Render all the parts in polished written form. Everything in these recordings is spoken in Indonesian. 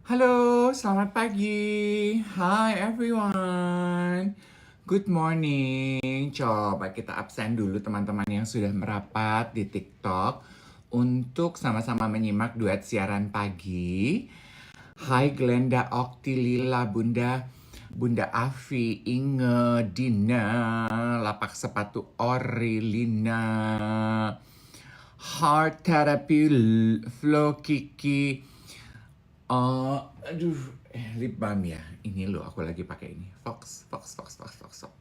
Halo, selamat pagi. Hi everyone. Good morning. Coba kita absen dulu teman-teman yang sudah merapat di TikTok untuk sama-sama menyimak duet siaran pagi. Hai Glenda, Okti, Lila, Bunda Afi, Inge, Dina, Lapak Sepatu Ori, Lina, Heart Therapy, Flo, Kiki, aduh, lip balm ya. Ini loh, aku lagi pakai ini. Fox, Fox, Fox, Fox, Fox, Fox.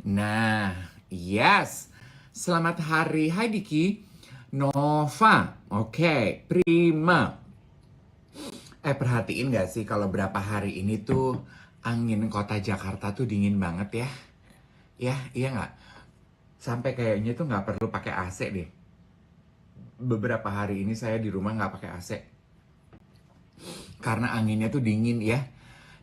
Nah, yes. Selamat hari. Hai Diki. Nova. Oke, prima. Perhatiin gak sih kalau berapa hari ini tuh angin kota Jakarta tuh dingin banget ya? Ya, iya nggak? Sampai kayaknya tuh nggak perlu pakai AC deh. Beberapa hari ini saya di rumah nggak pakai AC. Karena anginnya tuh dingin ya.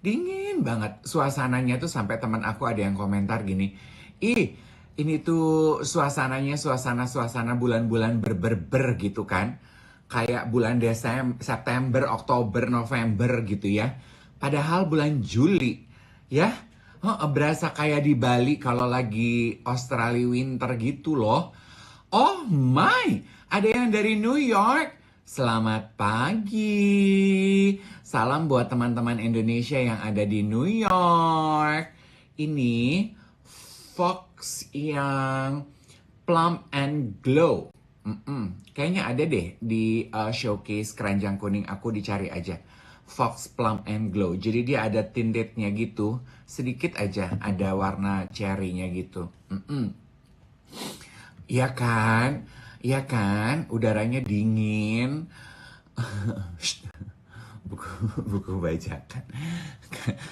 Dingin banget. Suasananya tuh sampai teman aku ada yang komentar gini. Ih, ini tuh suasananya suasana bulan-bulan berber gitu kan. Kayak bulan Desember, September, Oktober, November gitu ya. Padahal bulan Juli ya. Berasa kayak di Bali kalau lagi Australia winter gitu loh. Oh my, ada yang dari New York. Selamat pagi. Salam buat teman-teman Indonesia yang ada di New York. Ini Fox yang Plum and Glow. Kayaknya ada deh di showcase keranjang kuning aku, dicari aja. Fox Plum and Glow. Jadi dia ada tintednya gitu. Sedikit aja ada warna cherry-nya gitu. Iya kan? Iya kan? Udaranya dingin. buku buku bajakan.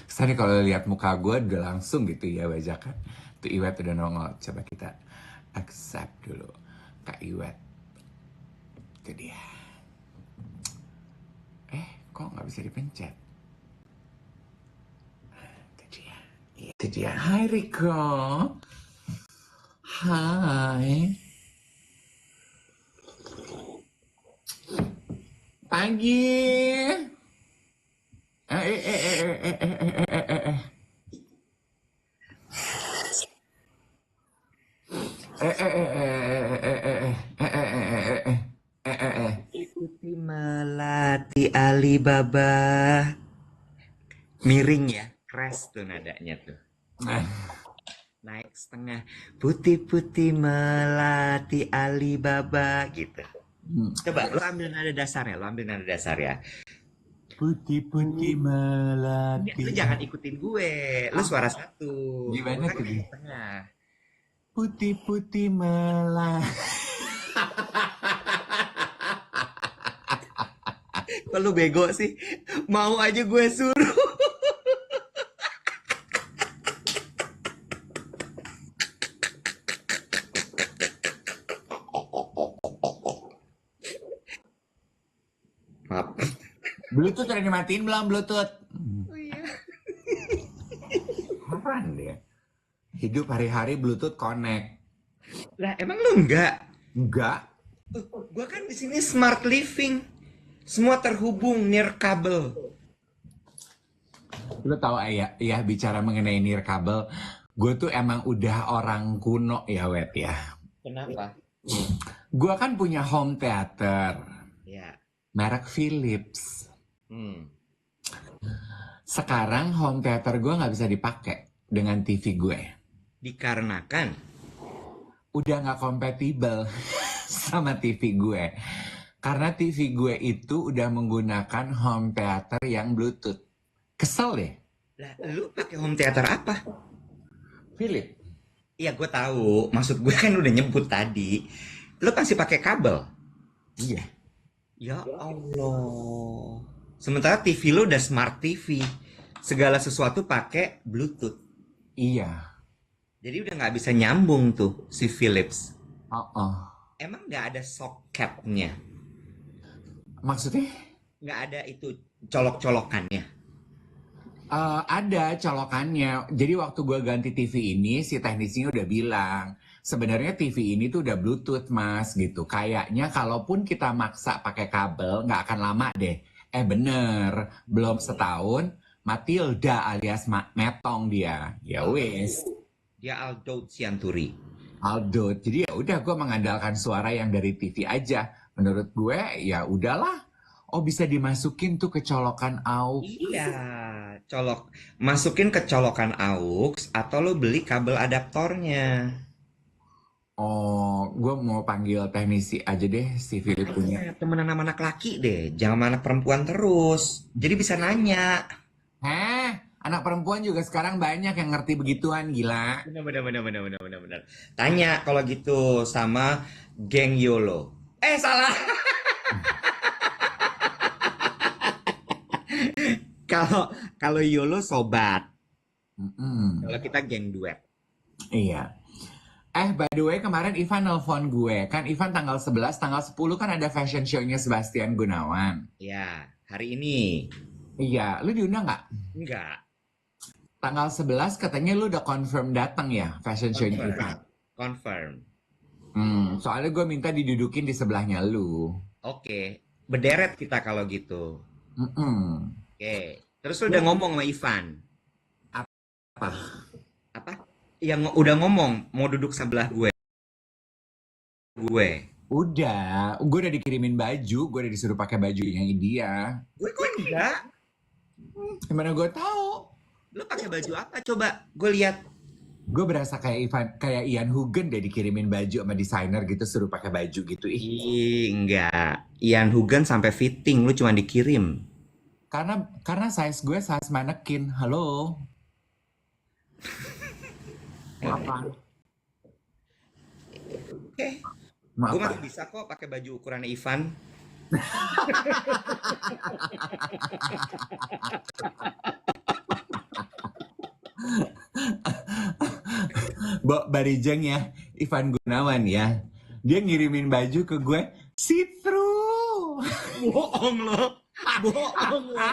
Kesannya kalau lihat muka gue udah langsung gitu ya bajakan. Tuh Iwet udah nongol. Coba kita accept dulu. Kak Iwet. Itu dia. Kok nggak bisa dipencet? Itu dia. Itu dia. Hai Riko. Hai. Pagi. Eh, eh, eh, eh, eh, eh, eh, eh, eh, eh, eh. Ikuti melati Alibaba. Miring ya, crash tuh nadanya tuh. Naik setengah. Putih-putih melati Alibaba gitu. Coba lo ambil nada dasarnya, lo ambil nada dasar ya. Putih-putih Lu melati. jangan ikutin gue, lu suara satu. Gue Gimana kan tuh naik dia? setengah. Putih-putih melati. Kok lu bego sih? Mau aja gue suruh. Maaf. Bluetooth udah dimatiin belum Bluetooth? Oh iya. Heran dia. Hidup hari-hari Bluetooth connect. Lah emang lu enggak? Enggak. Gua kan di sini smart living. Semua terhubung near kabel. Lo tahu ya bicara mengenai nirkabel. Gue tuh emang udah orang kuno ya Wet ya. Kenapa? Gue kan punya home theater. Ya. Merek Philips. Hmm. Sekarang home theater gue nggak bisa dipakai dengan TV gue. Dikarenakan Udah nggak kompatibel sama TV gue. Karena TV gue itu udah menggunakan home theater yang Bluetooth. Kesel deh. lah lu pakai home theater apa? Philips. Iya, gue tahu. Maksud gue kan udah nyebut tadi. Lu pasti pakai kabel. Iya. Ya Allah. Sementara TV lu udah smart TV. Segala sesuatu pakai Bluetooth. Iya. Jadi udah nggak bisa nyambung tuh si Philips. Oh. Emang nggak ada socketnya? Maksudnya? Nggak ada itu colok-colokannya? Ada colokannya. Jadi waktu gue ganti TV ini, si teknisinya udah bilang, sebenarnya TV ini tuh udah Bluetooth mas gitu. Kayaknya kalaupun kita maksa pakai kabel, nggak akan lama deh. Bener, belum setahun, Matilda alias Metong dia. Ya wis, Dia Aldo Sianturi. Aldo. Jadi ya udah gue mengandalkan suara yang dari TV aja. Menurut gue ya udahlah. Oh bisa dimasukin tuh ke colokan AUX. Iya, masukin ke colokan AUX atau lo beli kabel adaptornya. Oh, gue mau panggil teknisi aja deh si Philip punya. Temenan sama anak laki deh, jangan sama anak perempuan terus. Jadi bisa nanya. Anak perempuan juga sekarang banyak yang ngerti begituan, gila. Benar. Tanya kalau gitu sama geng YOLO. Salah. Kalau kalau YOLO sobat. Mm-mm. Kalau kita geng duet. Iya. By the way, kemarin Ivan nelfon gue. Kan Ivan tanggal 11, tanggal 10 kan ada fashion show-nya Sebastian Gunawan. Ya, hari ini. Iya, lu diundang nggak? Enggak. Tanggal 11 katanya lu udah confirm datang ya fashion show-nya Ivan. Confirm. Soalnya gue minta didudukin di sebelahnya lu. Oke. Berderet kita kalau gitu. Mm-mm. Oke. Terus lu udah ngomong sama Ivan. Apa? Apa? Yang udah ngomong mau duduk sebelah gue. Udah, gue udah dikirimin baju, gue udah disuruh pakai bajunya dia. Gue kok enggak? Gimana gue tahu? Lu pakai baju apa? Coba gue lihat. Gue berasa kayak Ian Hugen deh dikirimin baju sama desainer gitu suruh pakai baju gitu. Ih, enggak. Ian Hugen sampai fitting, lu cuma dikirim. Karena size gue size manekin. Halo. Apa? Oke. Maaf, Gue Pak. masih bisa kok pakai baju ukuran Ivan. Barijeng ya, Ivan Gunawan ya. Dia ngirimin baju ke gue see through. Bohong lo. Bohong lo.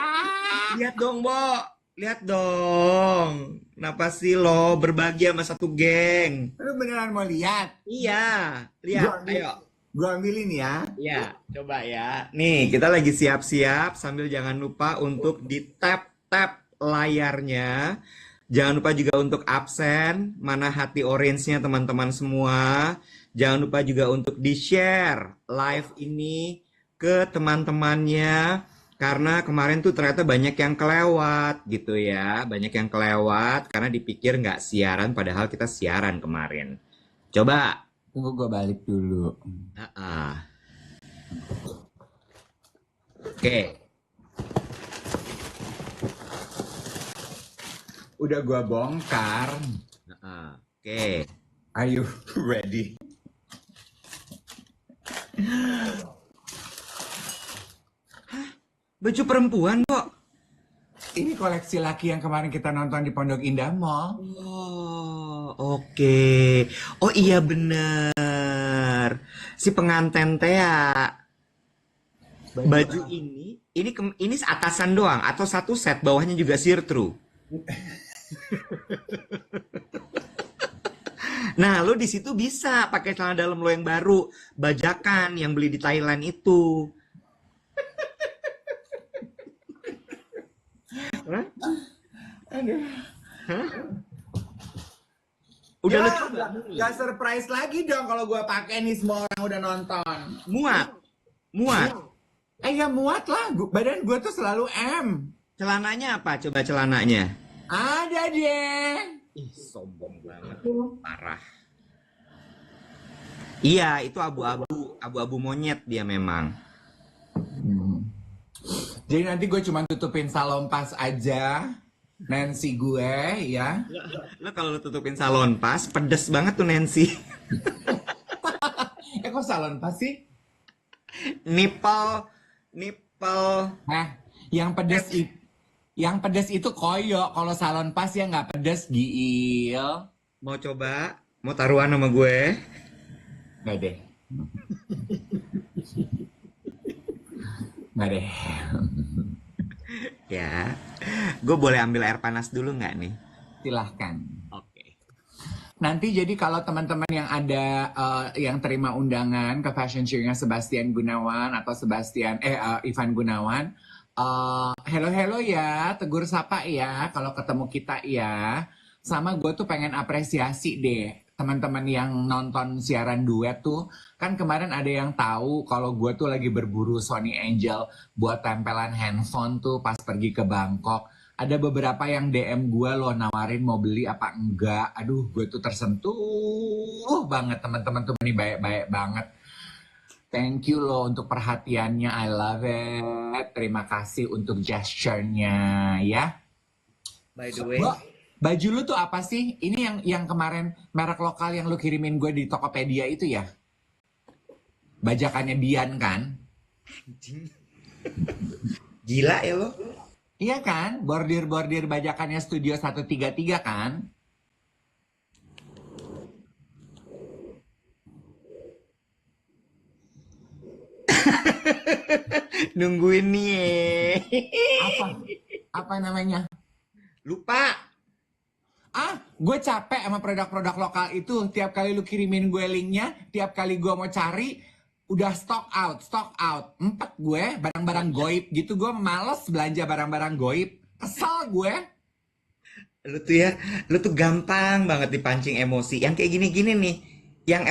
Lihat dong, Bo. Lihat dong. Kenapa sih lo berbagi sama satu geng? Lu beneran mau lihat? Iya, lihat. Ayo. Gue ambilin ya. Iya, coba ya. Nih, kita lagi siap-siap sambil jangan lupa untuk di tap-tap layarnya. Jangan lupa juga untuk absen, mana hati orange-nya teman-teman semua. Jangan lupa juga untuk di-share live ini ke teman-temannya. Karena kemarin tuh ternyata banyak yang kelewat gitu ya. Banyak yang kelewat karena dipikir nggak siaran padahal kita siaran kemarin. Coba. Tunggu gue balik dulu. Oke. Udah gue bongkar. Oke. Are you ready? Baju perempuan kok. Ini koleksi laki yang kemarin kita nonton di Pondok Indah Mall. Oh, oke. Oh iya bener. Si pengantin Tea. Baju ini atasan doang atau satu set bawahnya juga see-through. Nah, lo di situ bisa pakai celana dalam lo yang baru, bajakan yang beli di Thailand itu. Aduh. Udah Ya, lo coba? Gak surprise lagi dong kalau gue pakai nih semua orang udah nonton. Muat. Ya muat lah. Badan gue tuh selalu M. Celananya apa? Coba celananya. Ada deh. Ih, sombong banget. Parah. Iya, itu abu-abu monyet dia memang. Jadi nanti gue cuma tutupin salon pas aja. Nancy gue ya. Lo kalau lo tutupin salon pas, pedes banget tuh Nancy. Kok salon pas sih? Nipple. Yang pedes itu koyo. Kalau salon pas ya nggak pedes, Giil. Mau coba? Mau taruhan sama gue? Nggak deh. Nggak deh. Ya, gue boleh ambil air panas dulu nggak nih? Silahkan. Oke. Nanti jadi kalau teman-teman yang ada yang terima undangan ke fashion show-nya Sebastian Gunawan atau Ivan Gunawan, Hello hello ya, tegur sapa ya kalau ketemu kita ya. Sama gue tuh pengen apresiasi deh teman-teman yang nonton siaran duet tuh. Kan kemarin ada yang tahu kalau gue tuh lagi berburu Sony Angel buat tempelan handphone tuh pas pergi ke Bangkok. Ada beberapa yang DM gue loh nawarin mau beli apa enggak. Aduh, gue tuh tersentuh banget teman-teman tuh ini baik-baik banget. Thank you loh untuk perhatiannya, I love it. Terima kasih untuk gesture-nya ya. By the way, Baju lu tuh apa sih? Ini yang kemarin merek lokal yang lu kirimin gue di Tokopedia itu ya? Bajakannya Bian kan? gila ya lo. Iya kan? Bordir-bordir bajakannya Studio 133 kan? Nungguin nih. Apa? Apa namanya? Lupa. Gue capek sama produk-produk lokal itu. Tiap kali lu kirimin gue linknya, tiap kali gue mau cari, udah stock out, stock out. Empat gue, barang-barang goib gitu. Gue males belanja barang-barang goib. Kesel gue. Lu tuh gampang banget dipancing emosi. Yang kayak gini-gini nih, yang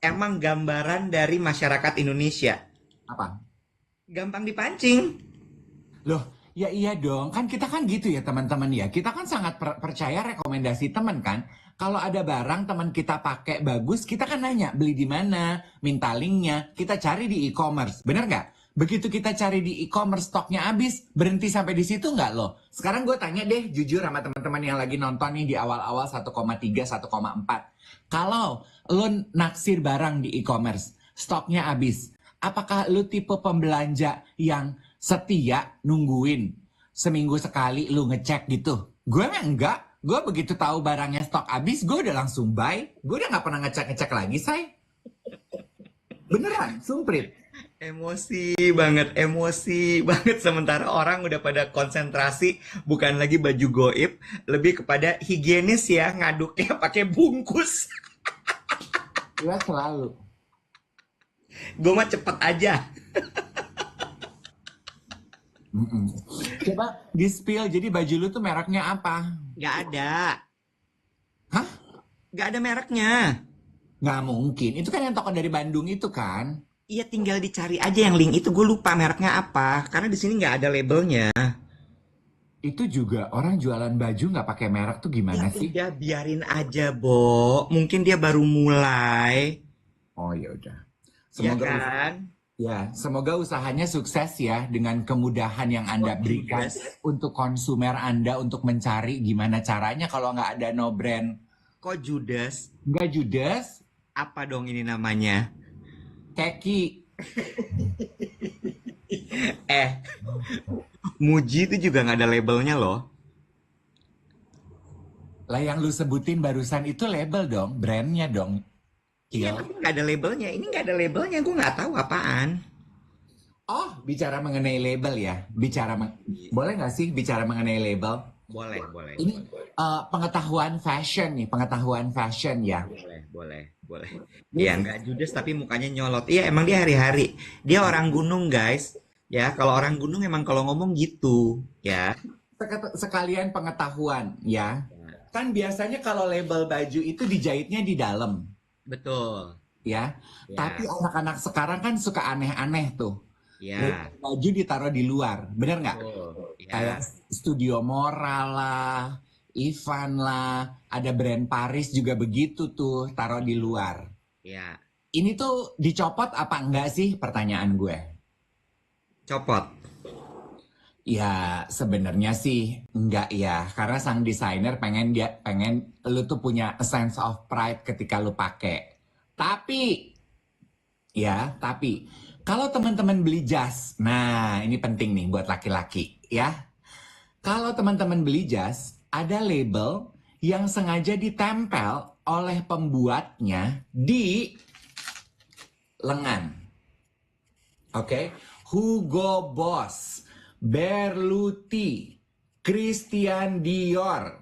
emang gambaran dari masyarakat Indonesia. Apa? Gampang dipancing. Loh, ya iya dong. Kan kita kan gitu ya teman-teman ya. Kita kan sangat percaya rekomendasi teman kan. Kalau ada barang teman kita pakai bagus, kita kan nanya beli di mana, minta linknya, kita cari di e-commerce. Bener nggak? Begitu kita cari di e-commerce stoknya habis, berhenti sampai di situ nggak loh? Sekarang gue tanya deh jujur sama teman-teman yang lagi nonton nih di awal-awal 1,3, 1,4. Kalau lo naksir barang di e-commerce, stoknya habis, apakah lo tipe pembelanja yang setia nungguin seminggu sekali lu ngecek gitu? Gue mah enggak. Gue begitu tahu barangnya stok habis, gue udah langsung buy. Gue udah nggak pernah ngecek-ngecek lagi, say. Beneran, sumprit. Emosi banget sementara orang udah pada konsentrasi bukan lagi baju goib, lebih kepada higienis ya, ngaduknya pakai bungkus. Gue selalu. Gue mah cepet aja. Coba di-spill, jadi baju lu tuh mereknya apa? Gak ada. Hah? Gak ada mereknya. Nggak mungkin. Itu kan yang toko dari Bandung itu kan? Iya, tinggal dicari aja yang link itu. Gue lupa mereknya apa karena di sini nggak ada labelnya. Itu juga orang jualan baju nggak pakai merek tuh gimana Ya sih? udah, biarin aja, Bo. Mungkin dia baru mulai. Oh ya udah. Ya Semoga kan? semoga usahanya sukses ya dengan kemudahan yang Anda berikan Judes. untuk konsumer Anda untuk mencari gimana caranya kalau nggak ada no brand. Kok Judas? Nggak judes, Apa dong ini namanya? keki. Eh, Muji itu juga nggak ada labelnya loh. Lah yang lu sebutin barusan itu label dong, brandnya dong. Iya, Cil. tapi nggak ada labelnya. Ini nggak ada labelnya. Gue nggak tahu apaan. Oh, bicara mengenai label ya. Boleh nggak sih bicara mengenai label? Boleh, boleh, Ini pengetahuan fashion nih, pengetahuan fashion ya. boleh. Iya, nggak judes tapi mukanya nyolot. Iya, emang dia hari-hari. Dia orang gunung, guys. Ya, kalau orang gunung emang kalau ngomong gitu, ya. Sekalian pengetahuan ya. Kan biasanya kalau label baju itu dijahitnya di dalam Betul. ya. Ya, Tapi anak-anak sekarang kan suka aneh-aneh tuh. ya, Baju ditaruh di luar, bener nggak? betul. Kayak Ya, Studio Moral lah, Ivan lah, ada brand Paris juga begitu tuh, taruh di luar. ya. Ini tuh dicopot apa enggak sih pertanyaan gue? Copot. Ya sebenarnya sih enggak ya, karena sang desainer pengen lu tuh punya a sense of pride ketika lu pakai. Tapi kalau teman-teman beli jas, nah ini penting nih buat laki-laki ya. Kalau teman-teman beli jas, ada label yang sengaja ditempel oleh pembuatnya di lengan. Oke, Hugo Boss, Berluti, Christian Dior,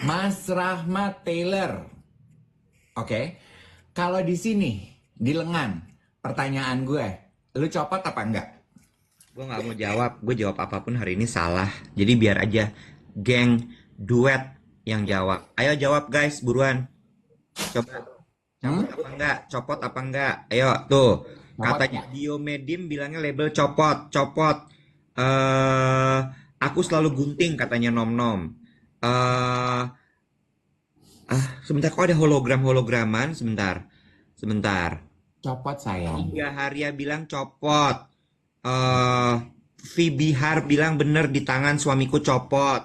Mas Rahmat Taylor. Oke, kalau di sini di lengan, pertanyaan gue, lu copot apa enggak? Gue nggak mau jawab. Gue jawab apapun hari ini salah. Jadi biar aja geng duet yang jawab. Ayo jawab guys, buruan. Coba. Cabut Hmm? apa enggak? Copot apa enggak? Ayo tuh. Dapat Katanya nggak? Diomedim bilangnya label copot, copot. Eh, aku selalu gunting katanya Nom Nom. Eh, sebentar kok ada hologram-holograman sebentar. Sebentar. Copot sayang. Hingga Haria bilang copot. Eh, Har bilang bener di tangan suamiku copot.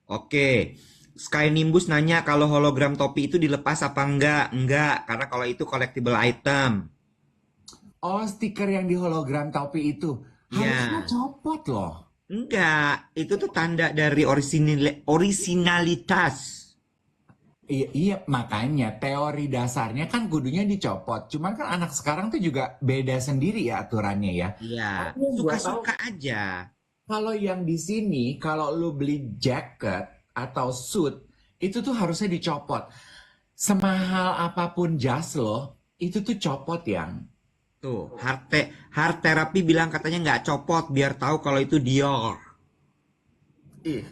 Oke. Sky Nimbus nanya kalau hologram topi itu dilepas apa enggak? Enggak, karena kalau itu collectible item. Oh, stiker yang di hologram topi itu. Harusnya Ya, copot loh. enggak. Itu tuh tanda dari orisinalitas. Iya, iya, makanya teori dasarnya kan kudunya dicopot. Cuman kan anak sekarang tuh juga beda sendiri ya aturannya ya. Iya, Tapi yang gua tahu suka-suka aja. kalau yang di sini, kalau lu beli jaket atau suit, itu tuh harusnya dicopot. Semahal apapun jas lo, itu tuh copot yang. Tuh, Heart Therapy bilang katanya nggak copot biar tahu kalau itu Dior. Ih,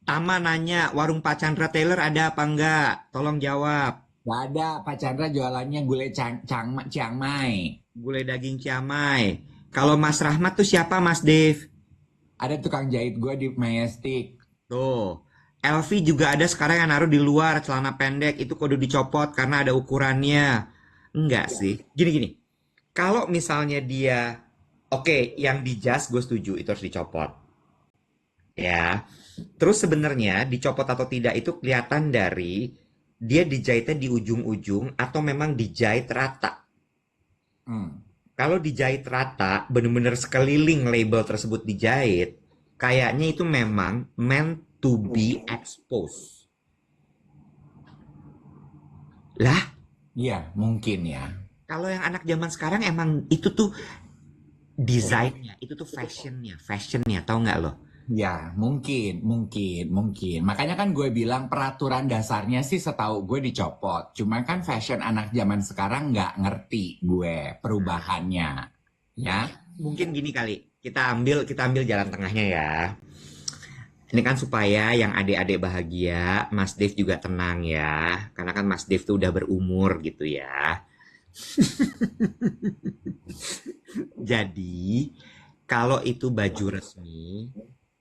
Tama nanya, warung Pak Chandra Taylor ada apa enggak? Tolong jawab. gak ada. Pak Chandra jualannya gulai Chiang Mai. Gulai daging ciamai. Kalau Mas Rahmat tuh siapa Mas Dev? Ada tukang jahit gue di Majestic. Tuh. LV juga ada sekarang yang naruh di luar celana pendek itu kudu dicopot karena ada ukurannya. Enggak sih. Gini-gini. Kalau misalnya dia oke, yang di jas gue setuju itu harus dicopot. Ya. Terus sebenarnya dicopot atau tidak itu kelihatan dari dia dijahitnya di ujung-ujung atau memang dijahit rata. Hmm. Kalau dijahit rata, bener-bener sekeliling label tersebut dijahit, kayaknya itu memang meant to be exposed. Lah, Iya, mungkin ya. kalau yang anak zaman sekarang emang itu tuh desainnya, itu tuh fashionnya, tahu nggak lo? Ya, mungkin. Makanya kan gue bilang peraturan dasarnya sih setahu gue dicopot. Cuma kan fashion anak zaman sekarang nggak ngerti gue perubahannya. Ya, Mungkin gini kali, kita ambil jalan tengahnya ya. Ini kan supaya yang adik-adik bahagia, Mas Dev juga tenang ya. Karena kan Mas Dev tuh udah berumur gitu ya. Jadi, kalau itu baju resmi,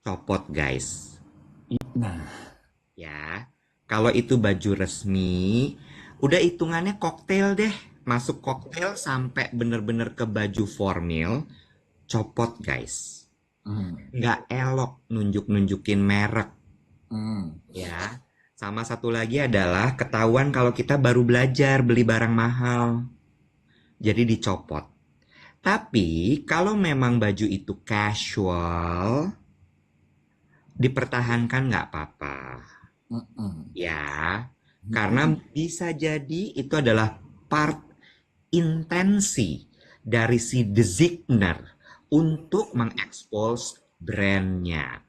copot guys. nah, Ya, kalau itu baju resmi, udah hitungannya koktail deh. Masuk koktail sampai bener-bener ke baju formal, copot guys. hmm, Nggak elok nunjuk-nunjukin merek hmm. ya. Sama satu lagi adalah ketahuan kalau kita baru belajar beli barang mahal. Jadi dicopot. Tapi kalau memang baju itu casual, dipertahankan nggak apa-apa. Mm-mm. Ya, karena bisa jadi itu adalah part intensi dari si designer untuk mengekspos brandnya.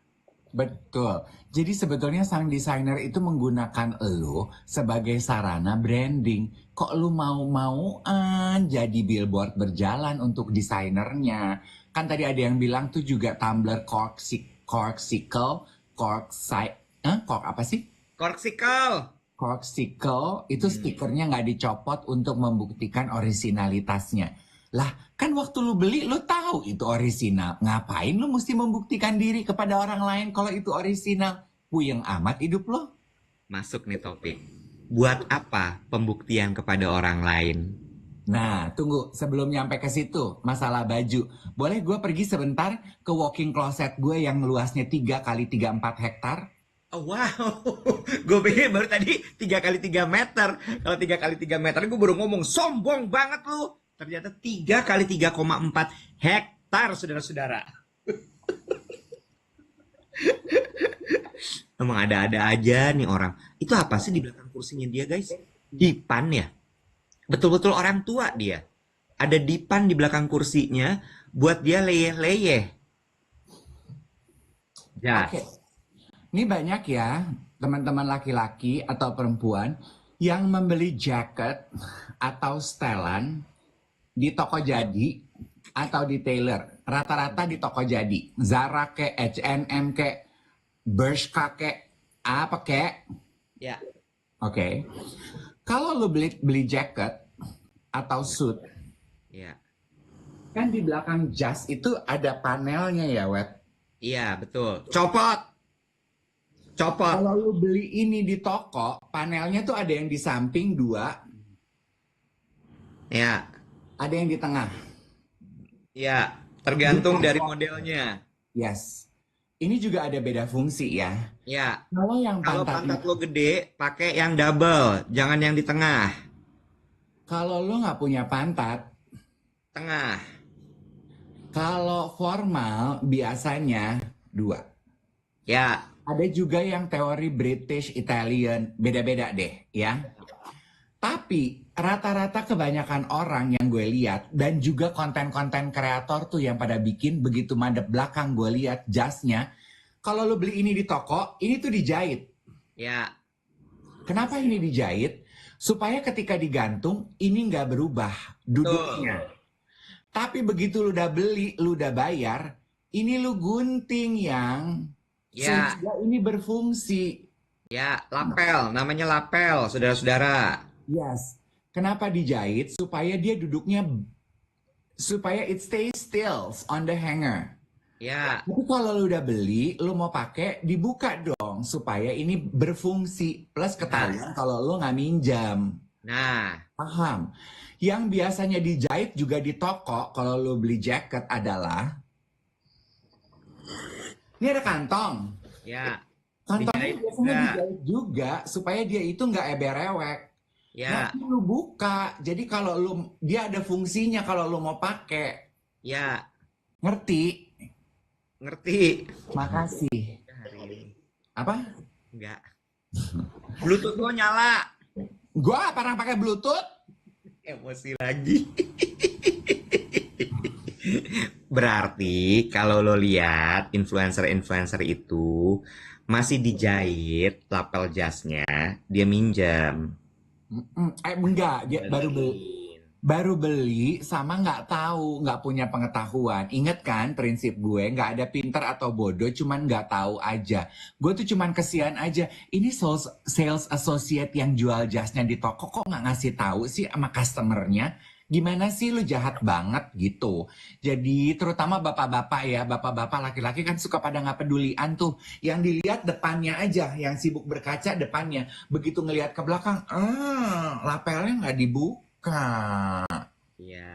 Betul. Jadi sebetulnya sang desainer itu menggunakan lo sebagai sarana branding. Kok lu mau-mauan jadi billboard berjalan untuk desainernya? Kan tadi ada yang bilang tuh juga tumbler corksicle, cork apa sih? Corksicle. Corksicle itu Hmm, stikernya nggak dicopot untuk membuktikan orisinalitasnya. Lah, kan waktu lu beli lu tahu itu orisinal. Ngapain lu mesti membuktikan diri kepada orang lain kalau itu orisinal? Puyeng amat hidup lo. masuk nih topik. Buat apa pembuktian kepada orang lain? Nah, tunggu sebelum nyampe ke situ, masalah baju. Boleh gue pergi sebentar ke walking closet gue yang luasnya 3 kali 3 4 hektar? Oh, wow, gue pikir baru tadi 3 kali 3 meter. Kalau 3 kali 3 meter, gue baru ngomong sombong banget lu. Ternyata 3 kali 3,4 hektar, saudara-saudara. Emang ada-ada aja nih orang. Itu apa sih di belakang kursinya dia, guys? Dipan ya? Betul-betul orang tua dia. Ada dipan di belakang kursinya buat dia leyeh-leyeh. Oke, Jas. ini banyak ya teman-teman laki-laki atau perempuan yang membeli jaket atau setelan di toko jadi atau di tailor, rata-rata di toko jadi. Zara ke, H&M ke, Bershka ke, apa ke? Ya, Oke. Kalau lu beli jacket atau ya, suit, ya. kan di belakang jas itu ada panelnya ya, Wet. Iya, betul. Copot, copot. Kalau lu beli ini di toko, panelnya tuh ada yang di samping dua, Ya, ada yang di tengah. ya. Di Tergantung dari toko, modelnya. yes. Ini juga ada beda fungsi ya. Ya, Kalau yang kalau pantatnya, pantat lo gede, pakai yang double, jangan yang di tengah. kalau lu nggak punya pantat, Tengah. kalau formal biasanya dua. Ya, Ada juga yang teori British, Italian, beda-beda deh ya. Tapi rata-rata kebanyakan orang yang gue lihat dan juga konten-konten kreator tuh yang pada bikin begitu madep belakang gue lihat jasnya. Kalau lo beli ini di toko, ini tuh dijahit. ya, Kenapa ini dijahit? Supaya ketika digantung ini nggak berubah tuh. duduknya. Tapi begitu lu udah beli, lu udah bayar, ini lu gunting yang Ya, sehingga ini berfungsi. ya, lapel, namanya lapel, saudara-saudara. Yes. Kenapa dijahit? Supaya dia duduknya, supaya it stays still on the hanger. Ya, Tapi kalau lu udah beli, lu mau pakai, dibuka dong supaya ini berfungsi. Plus nah, ketahuan kalau lu nggak minjam. nah, Paham? Yang biasanya dijahit juga di toko kalau lu beli jaket adalah, ini ada kantong. ya, Kantongnya dijahit biasanya juga. dijahit juga supaya dia itu nggak eber-ewek. Ya, Nanti lu buka. Jadi kalau lu, dia ada fungsinya kalau lu mau pakai. ya, Ngerti? ngerti. Makasih. Hari ini. Apa? Enggak. Bluetooth lo nyala. Gua pernah pakai Bluetooth. Emosi lagi. Berarti kalau lo lihat influencer-influencer itu masih dijahit lapel jasnya, dia minjam. Enggak, dia Bagiin. baru beli sama nggak tahu, nggak punya pengetahuan. Ingat kan prinsip gue, nggak ada pinter atau bodoh, cuman nggak tahu aja. Gue tuh cuman kesian aja. Ini sales associate yang jual jasnya di toko kok nggak ngasih tahu sih sama customernya? Gimana sih lu jahat banget gitu. Jadi terutama bapak-bapak ya, bapak-bapak laki-laki kan suka pada nggak pedulian tuh. Yang dilihat depannya aja, yang sibuk berkaca depannya. Begitu ngelihat ke belakang, lapelnya nggak dibuka. Ya.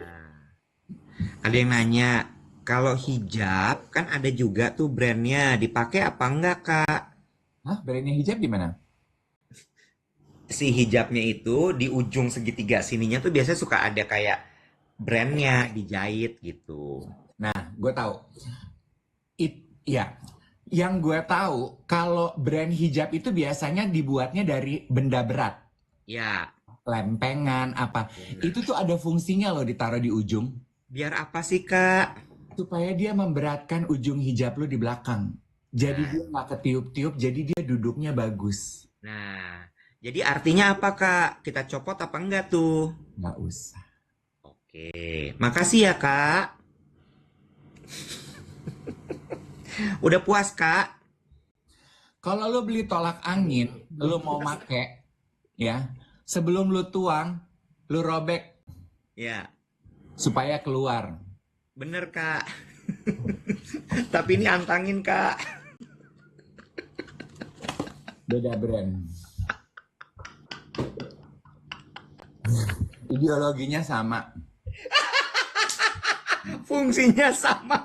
Ada yang nanya, kalau hijab kan ada juga tuh brandnya, dipakai apa enggak, Kak? Hah, brandnya hijab di mana? Si hijabnya itu di ujung segitiga sininya tuh biasanya suka ada kayak brandnya dijahit gitu. Nah, gue tahu. Ya, yang gue tahu kalau brand hijab itu biasanya dibuatnya dari benda berat, Ya, lempengan apa. Itu tuh ada fungsinya loh ditaruh di ujung biar apa sih, Kak? supaya dia memberatkan ujung hijab lu di belakang. Jadi Nah, dia nggak ketiup-tiup, jadi dia duduknya bagus. nah, jadi artinya apa, Kak? Kita copot apa enggak tuh? Nggak usah. Oke, makasih ya, Kak. Udah puas, Kak? Kalau lu beli tolak angin, lu mau make, ya, sebelum lu tuang, lu robek Ya, supaya keluar. bener, Kak. Tapi ini antangin, Kak. Beda brand. Ideologinya sama. Fungsinya sama.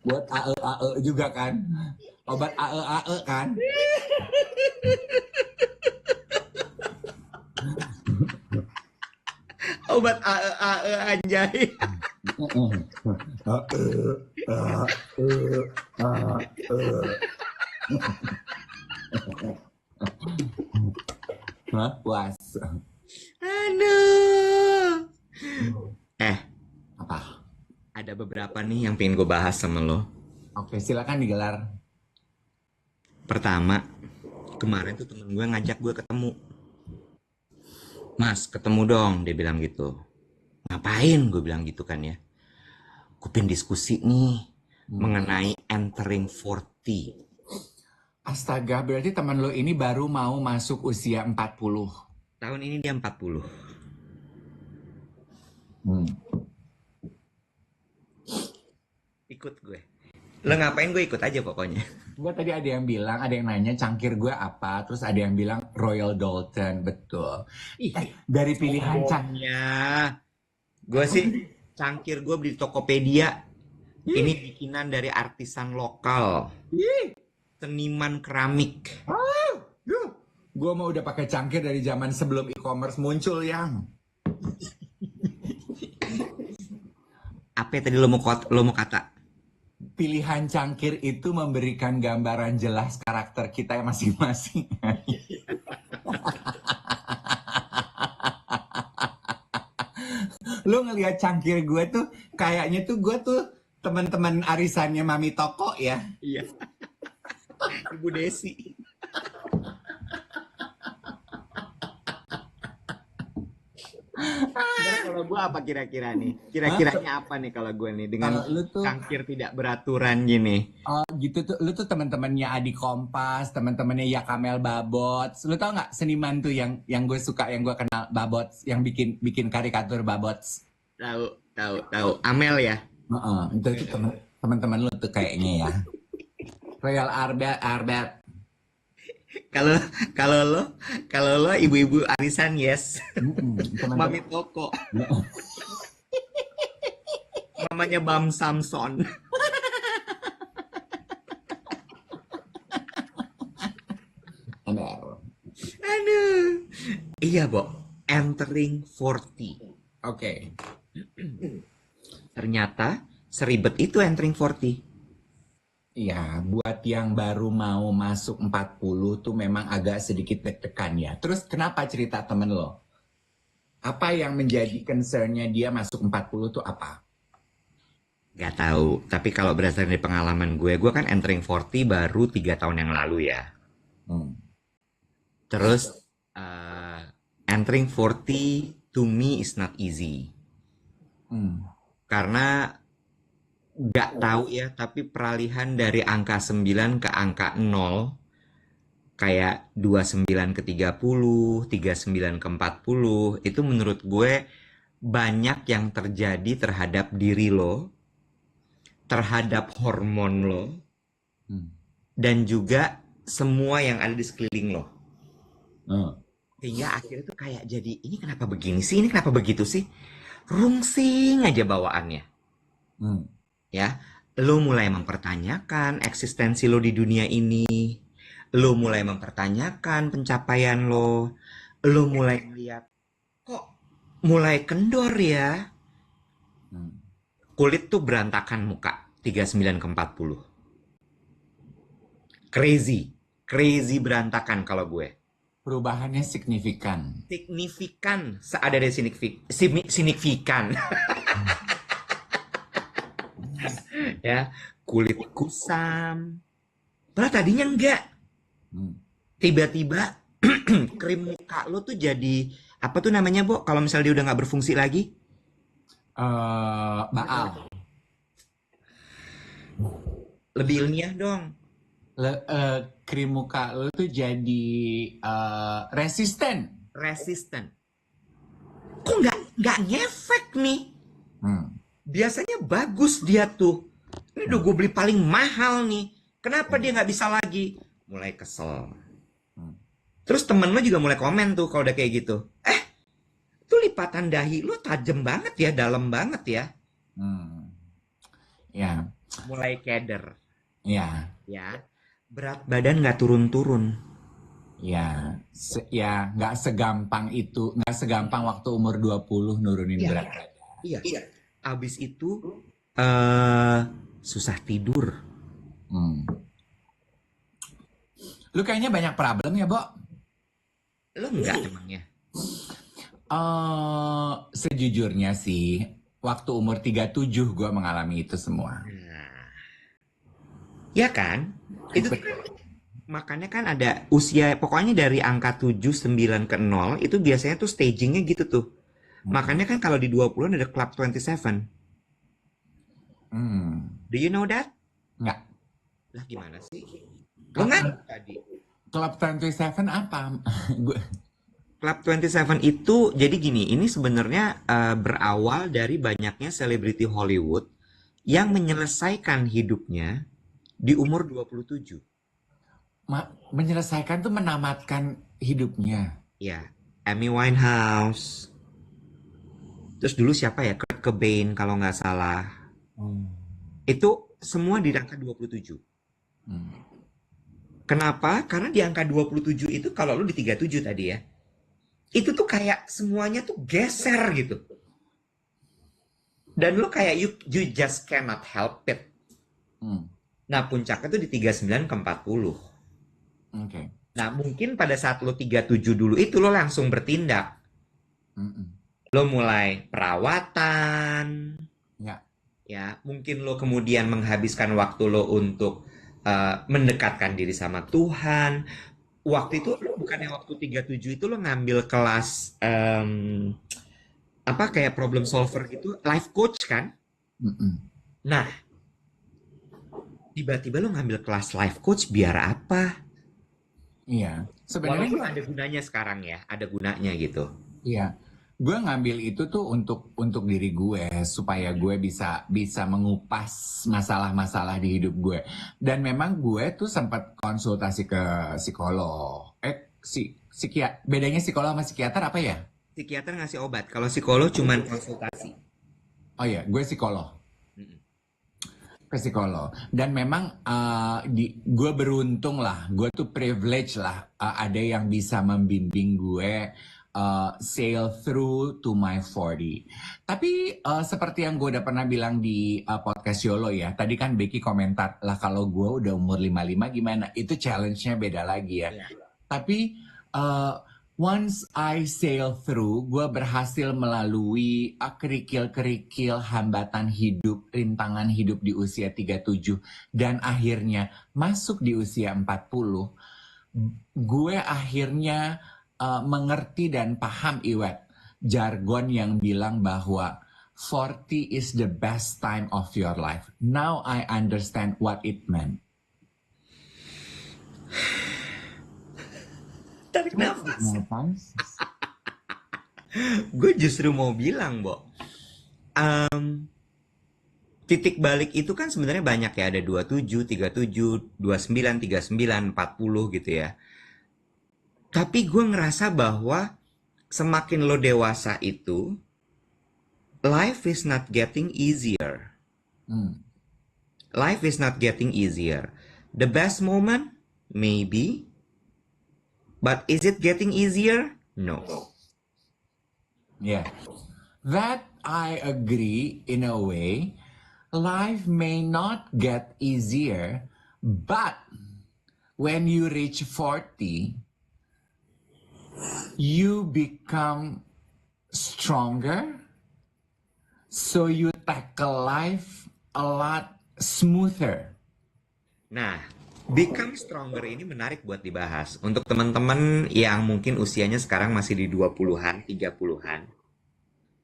Buat AE juga kan. Obat AE kan. Obat AE anjay. Hah? Puas. Aduh. Eh, Apa? ada beberapa nih yang pengen gue bahas sama lo. Oke, silakan digelar. Pertama, kemarin tuh temen gue ngajak gue ketemu. Mas, ketemu dong, dia bilang gitu. ngapain gue bilang gitu kan ya. Gue pengen diskusi nih mengenai entering 40. Astaga, berarti teman lo ini baru mau masuk usia 40. Tahun ini dia 40. Ikut gue. Lo ngapain gue ikut aja pokoknya. Gue tadi ada yang bilang, ada yang nanya cangkir gue apa, terus ada yang bilang Royal Doulton, betul. Dari pilihan Ya, gue sih cangkir gue beli di Tokopedia. Ini bikinan dari artisan lokal, seniman keramik. Gue mau udah pakai cangkir dari zaman sebelum e-commerce muncul yang. Apa tadi lo mau kata? Pilihan cangkir itu memberikan gambaran jelas karakter kita yang masing-masing. Lo ngelihat cangkir gue tuh kayaknya tuh gue tuh teman-teman arisannya Mami Toko ya. Iya. Ibu Desi. Kalau gue apa kira-kira nih? Kira-kiranya apa nih kalau gue nih dengan cangkir tidak beraturan gini? Oh gitu tuh, lu tuh teman-temannya Adi Kompas, teman-temannya Yakamel Babots. Lu tau nggak seniman tuh yang gue suka, yang gue kenal, Babots, yang bikin karikatur Babots. Tahu. Amel ya? Itu teman-teman lu tuh kayaknya ya. Royal Albert. Kalau lo ibu-ibu arisan yes. Mami Toko. Mamanya Bam Samson. Aduh. Iya, Bo. Entering 40. Oke. Ternyata seribet itu entering 40. Iya, buat yang baru mau masuk 40 tuh memang agak sedikit deg-degan ya. Terus kenapa cerita temen lo? Apa yang menjadi concernnya dia masuk 40 tuh apa? Gak tahu, tapi kalau berdasarkan dari pengalaman gue kan entering 40 baru 3 tahun yang lalu ya. Terus entering 40 to me is not easy. Karena gak tahu ya, tapi peralihan dari angka 9 ke angka 0 kayak 29 ke 30, 39 ke 40 itu menurut gue banyak yang terjadi terhadap diri lo, terhadap hormon lo, dan juga semua yang ada di sekeliling lo. Sehingga akhirnya tuh kayak jadi, ini kenapa begini sih, ini kenapa begitu sih, rungsing aja bawaannya. Ya, lo mulai mempertanyakan eksistensi lo di dunia ini, lo mulai mempertanyakan pencapaian lo mulai melihat kok mulai kendor ya, kulit tuh berantakan muka 39 ke 40, crazy berantakan kalau gue. Perubahannya signifikan, ada dari signifikan. Ya, kulit kusam. Padahal tadinya enggak. Tiba-tiba krim muka lo tuh jadi apa tuh namanya, Bo? Kalau misalnya dia udah nggak berfungsi lagi? Baal. Lebih ilmiah dong. Krim muka lo tuh jadi resisten. Kok nggak ngefek nih? Biasanya bagus dia tuh. Ini udah gue beli paling mahal nih. Kenapa dia nggak bisa lagi? Mulai kesel. Terus temen lo juga mulai komen tuh kalau udah kayak gitu. Tuh lipatan dahi lo tajam banget ya, dalam banget ya. Ya. Mulai keder. Ya. Berat badan nggak turun-turun. Ya, nggak segampang itu, nggak segampang waktu umur 20 nurunin berat badan. Iya. Abis itu susah tidur. Lu kayaknya banyak problem ya, Bo? Lo enggak emangnya? Sejujurnya sih, waktu umur 37 gue mengalami itu semua. Ya kan? Itu makanya kan ada usia, pokoknya dari angka 7, 9 ke 0, itu biasanya tuh stagingnya gitu tuh. Makanya kan kalau di 20-an ada Club 27. Hmm. Do you know that? Nggak. Lah gimana sih? Lo Club, nggak tadi. Club 27 apa? Gue. Club 27 itu jadi gini, ini sebenarnya berawal dari banyaknya selebriti Hollywood yang menyelesaikan hidupnya di umur 27. Menyelesaikan tuh menamatkan hidupnya. Ya, Amy Winehouse. Terus dulu siapa ya? Kurt Cobain kalau nggak salah. Itu semua di angka 27. Hmm. Kenapa? Karena di angka 27 itu kalau lu di 37 tadi ya. Itu tuh kayak semuanya tuh geser gitu. Dan lu kayak you just cannot help it. Hmm. Nah, puncaknya tuh di 39 ke 40. Oke. Nah, mungkin pada saat lo 37 dulu itu lo langsung bertindak. Mm-mm. Lo mulai perawatan, Ya. ya. Mungkin lo kemudian menghabiskan waktu lo untuk mendekatkan diri sama Tuhan. Waktu itu lo bukannya waktu 37 itu lo ngambil kelas apa kayak problem solver gitu, life coach kan? Mm-mm. Nah, tiba-tiba lo ngambil kelas life coach biar apa? Iya. Sebenarnya Walaupun ada gunanya sekarang ya, ada gunanya gitu. iya. Gue ngambil itu tuh untuk diri gue supaya gue bisa mengupas masalah-masalah di hidup gue. Dan memang gue tuh sempat konsultasi ke psikolog. Bedanya psikolog sama psikiater apa ya? Psikiater ngasih obat, kalau psikolog cuman konsultasi. Oh iya, gue psikolog. Mm-mm. Ke psikolog. Dan memang gue beruntung lah, gue tuh privilege lah, ada yang bisa membimbing gue sail through to my 40. Tapi seperti yang gue udah pernah bilang di podcast YOLO ya, tadi kan Becky komentar lah kalau gue udah umur 55 gimana, itu challenge-nya beda lagi ya. Iya. Tapi once I sail through, gue berhasil melalui kerikil-kerikil hambatan hidup, rintangan hidup di usia 37, dan akhirnya masuk di usia 40, gue akhirnya mengerti dan paham Iwet, jargon yang bilang bahwa 40 is the best time of your life. Now I understand what it meant. Tarik nafas. Ngapain? Gue justru mau bilang, Bo. Titik balik itu kan sebenarnya banyak ya. Ada 27, 37, 29, 39, 40 gitu ya. Tapi gue ngerasa bahwa semakin lo dewasa itu, life is not getting easier. Life is not getting easier. The best moment? Maybe. But is it getting easier? No. Yeah. That I agree in a way. Life may not get easier, but when you reach 40, you become stronger. So you tackle life a lot smoother. Nah, become stronger ini menarik buat dibahas. Untuk teman-teman yang mungkin usianya sekarang masih di 20-an, 30-an.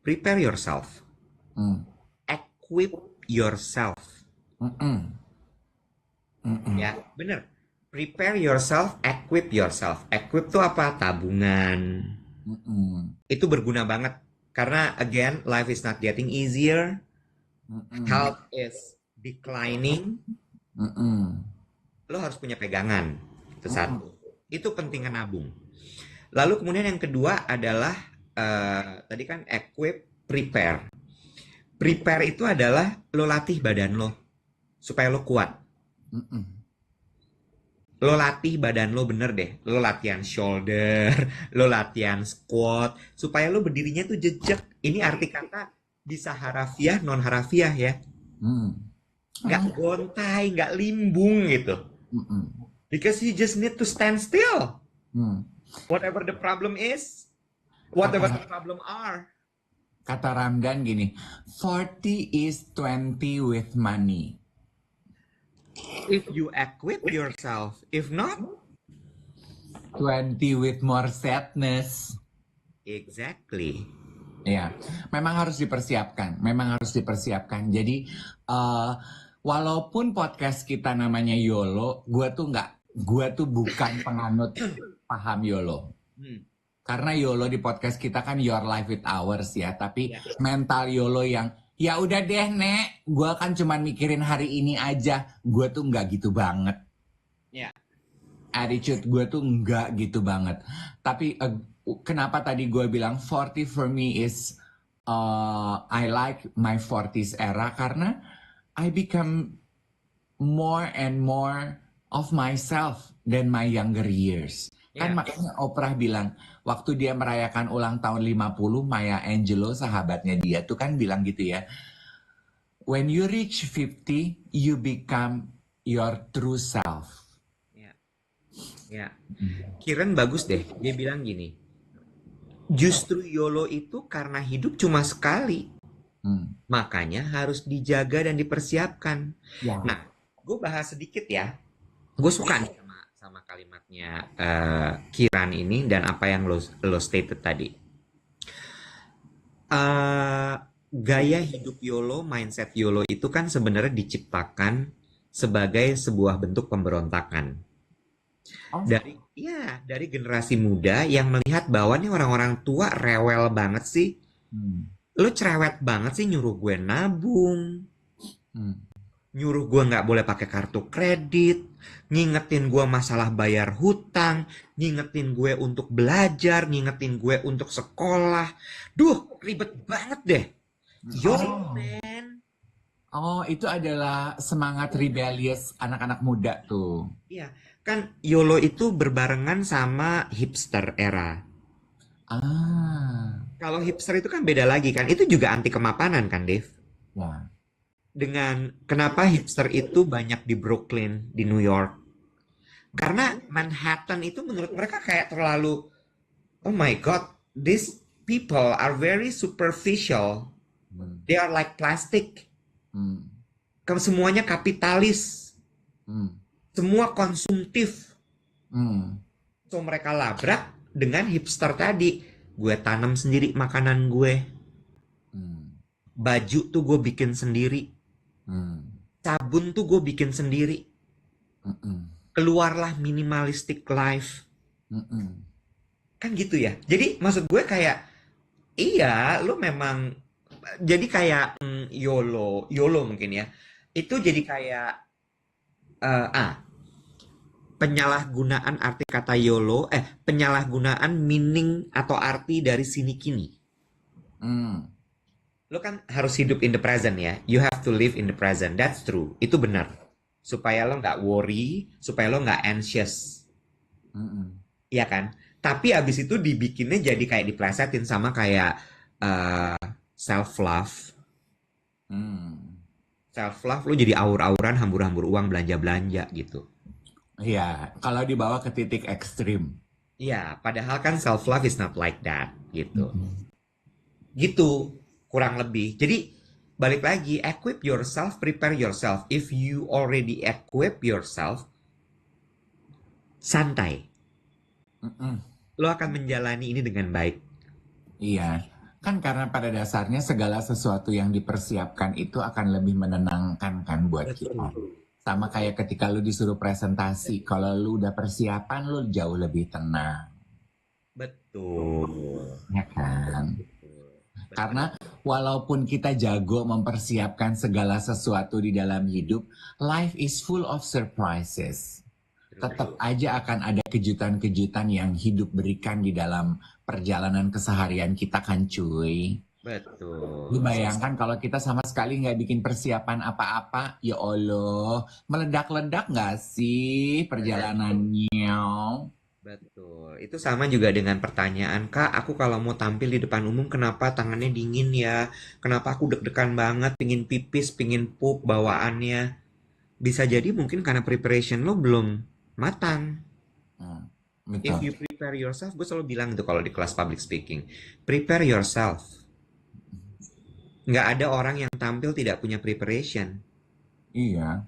Prepare yourself. Equip yourself. Ya, bener. Prepare yourself, equip yourself. Equip tuh apa? Tabungan. Itu berguna banget. Karena, again, life is not getting easier. Health is declining. Lo harus punya pegangan. Itu satu. Itu pentingnya nabung. Lalu kemudian yang kedua adalah tadi kan equip, prepare. Prepare itu adalah lo latih badan lo supaya lo kuat. Lo latih badan lo bener deh. Lo latihan shoulder, lo latihan squat supaya lo berdirinya tuh jejak. Ini arti kata bisa harafiah, non harafiah ya. Nggak gontai, nggak limbung gitu. Because you just need to stand still. Whatever the problem is, whatever the problem are. Kata Ramdan gini, 40 is 20 with money. If you equip yourself, if not, 20 with more sadness. exactly. Ya, memang harus dipersiapkan. Memang harus dipersiapkan. Jadi, walaupun podcast kita namanya YOLO, gue tuh bukan penganut paham YOLO. Karena YOLO di podcast kita kan Your Life with Ours ya. Tapi mental YOLO yang, ya udah deh Nek, gue kan cuman mikirin hari ini aja. Gue tuh nggak gitu banget. Attitude gue tuh nggak gitu banget. Tapi kenapa tadi gue bilang 40 for me is I like my 40s era karena I become more and more of myself than my younger years. Kan makanya Oprah bilang waktu dia merayakan ulang tahun 50, Maya Angelou sahabatnya dia tuh kan bilang gitu ya. When you reach 50, you become your true self. Ya, Kiran bagus deh. Dia bilang gini, justru YOLO itu karena hidup cuma sekali. Makanya harus dijaga dan dipersiapkan. Ya. Nah, gue bahas sedikit ya. Gue suka nih sama kalimatnya Kiran ini dan apa yang lo stated tadi. Gaya hidup YOLO, mindset YOLO itu kan sebenarnya diciptakan sebagai sebuah bentuk pemberontakan. Dari generasi muda yang melihat bahwa nih orang-orang tua rewel banget sih. Lo cerewet banget sih nyuruh gue nabung. Nyuruh gue nggak boleh pakai kartu kredit, ngingetin gue masalah bayar hutang, ngingetin gue untuk belajar, ngingetin gue untuk sekolah. Duh, ribet banget deh. YOLO, man. Oh, itu adalah semangat rebellious anak-anak muda tuh. Iya, kan YOLO itu berbarengan sama hipster era. Kalau hipster itu kan beda lagi kan, itu juga anti kemapanan kan, Dave? Ya. Dengan kenapa hipster itu banyak di Brooklyn, di New York? Karena Manhattan itu menurut mereka kayak terlalu, oh my God, these people are very superficial. They are like plastic. Semuanya kapitalis. Semua konsumtif. So mereka labrak dengan hipster tadi. Gue tanam sendiri makanan gue. Baju tuh gue bikin sendiri. Sabun tuh gue bikin sendiri. Keluarlah minimalistic life. Kan gitu ya. Jadi maksud gue kayak, iya lu memang jadi kayak YOLO mungkin ya. Itu jadi kayak penyalahgunaan arti kata YOLO, penyalahgunaan meaning atau arti dari sini kini. Lo kan harus hidup in the present ya. You have to live in the present. That's true. Itu benar. Supaya lo nggak worry, supaya lo nggak anxious. Iya kan? Tapi abis itu dibikinnya jadi kayak diplesetin sama kayak self-love. Self-love lo jadi aur-auran, hambur-hambur uang, belanja-belanja gitu. Iya, kalau dibawa ke titik ekstrim. Iya, padahal kan self-love is not like that gitu. Gitu, kurang lebih. Jadi balik lagi, equip yourself, prepare yourself. If you already equip yourself, santai. Lo akan menjalani ini dengan baik. Iya, kan karena pada dasarnya segala sesuatu yang dipersiapkan itu akan lebih menenangkan kan buat kita. Sama kayak ketika lu disuruh presentasi, kalau lu udah persiapan lu jauh lebih tenang. Betul. Ya kan? Karena walaupun kita jago mempersiapkan segala sesuatu di dalam hidup, life is full of surprises. Tetap aja akan ada kejutan-kejutan yang hidup berikan di dalam perjalanan keseharian kita kan cuy. Betul. Lu bayangkan kalau kita sama sekali nggak bikin persiapan apa-apa, ya Allah, meledak-ledak nggak sih perjalanannya? Betul. Itu sama juga dengan pertanyaan, Kak, aku kalau mau tampil di depan umum kenapa tangannya dingin ya? Kenapa aku deg-degan banget, pingin pipis, pingin pup bawaannya? Bisa jadi mungkin karena preparation lo belum matang. If you prepare yourself, gue selalu bilang itu kalau di kelas public speaking, prepare yourself. Nggak ada orang yang tampil tidak punya preparation. Iya.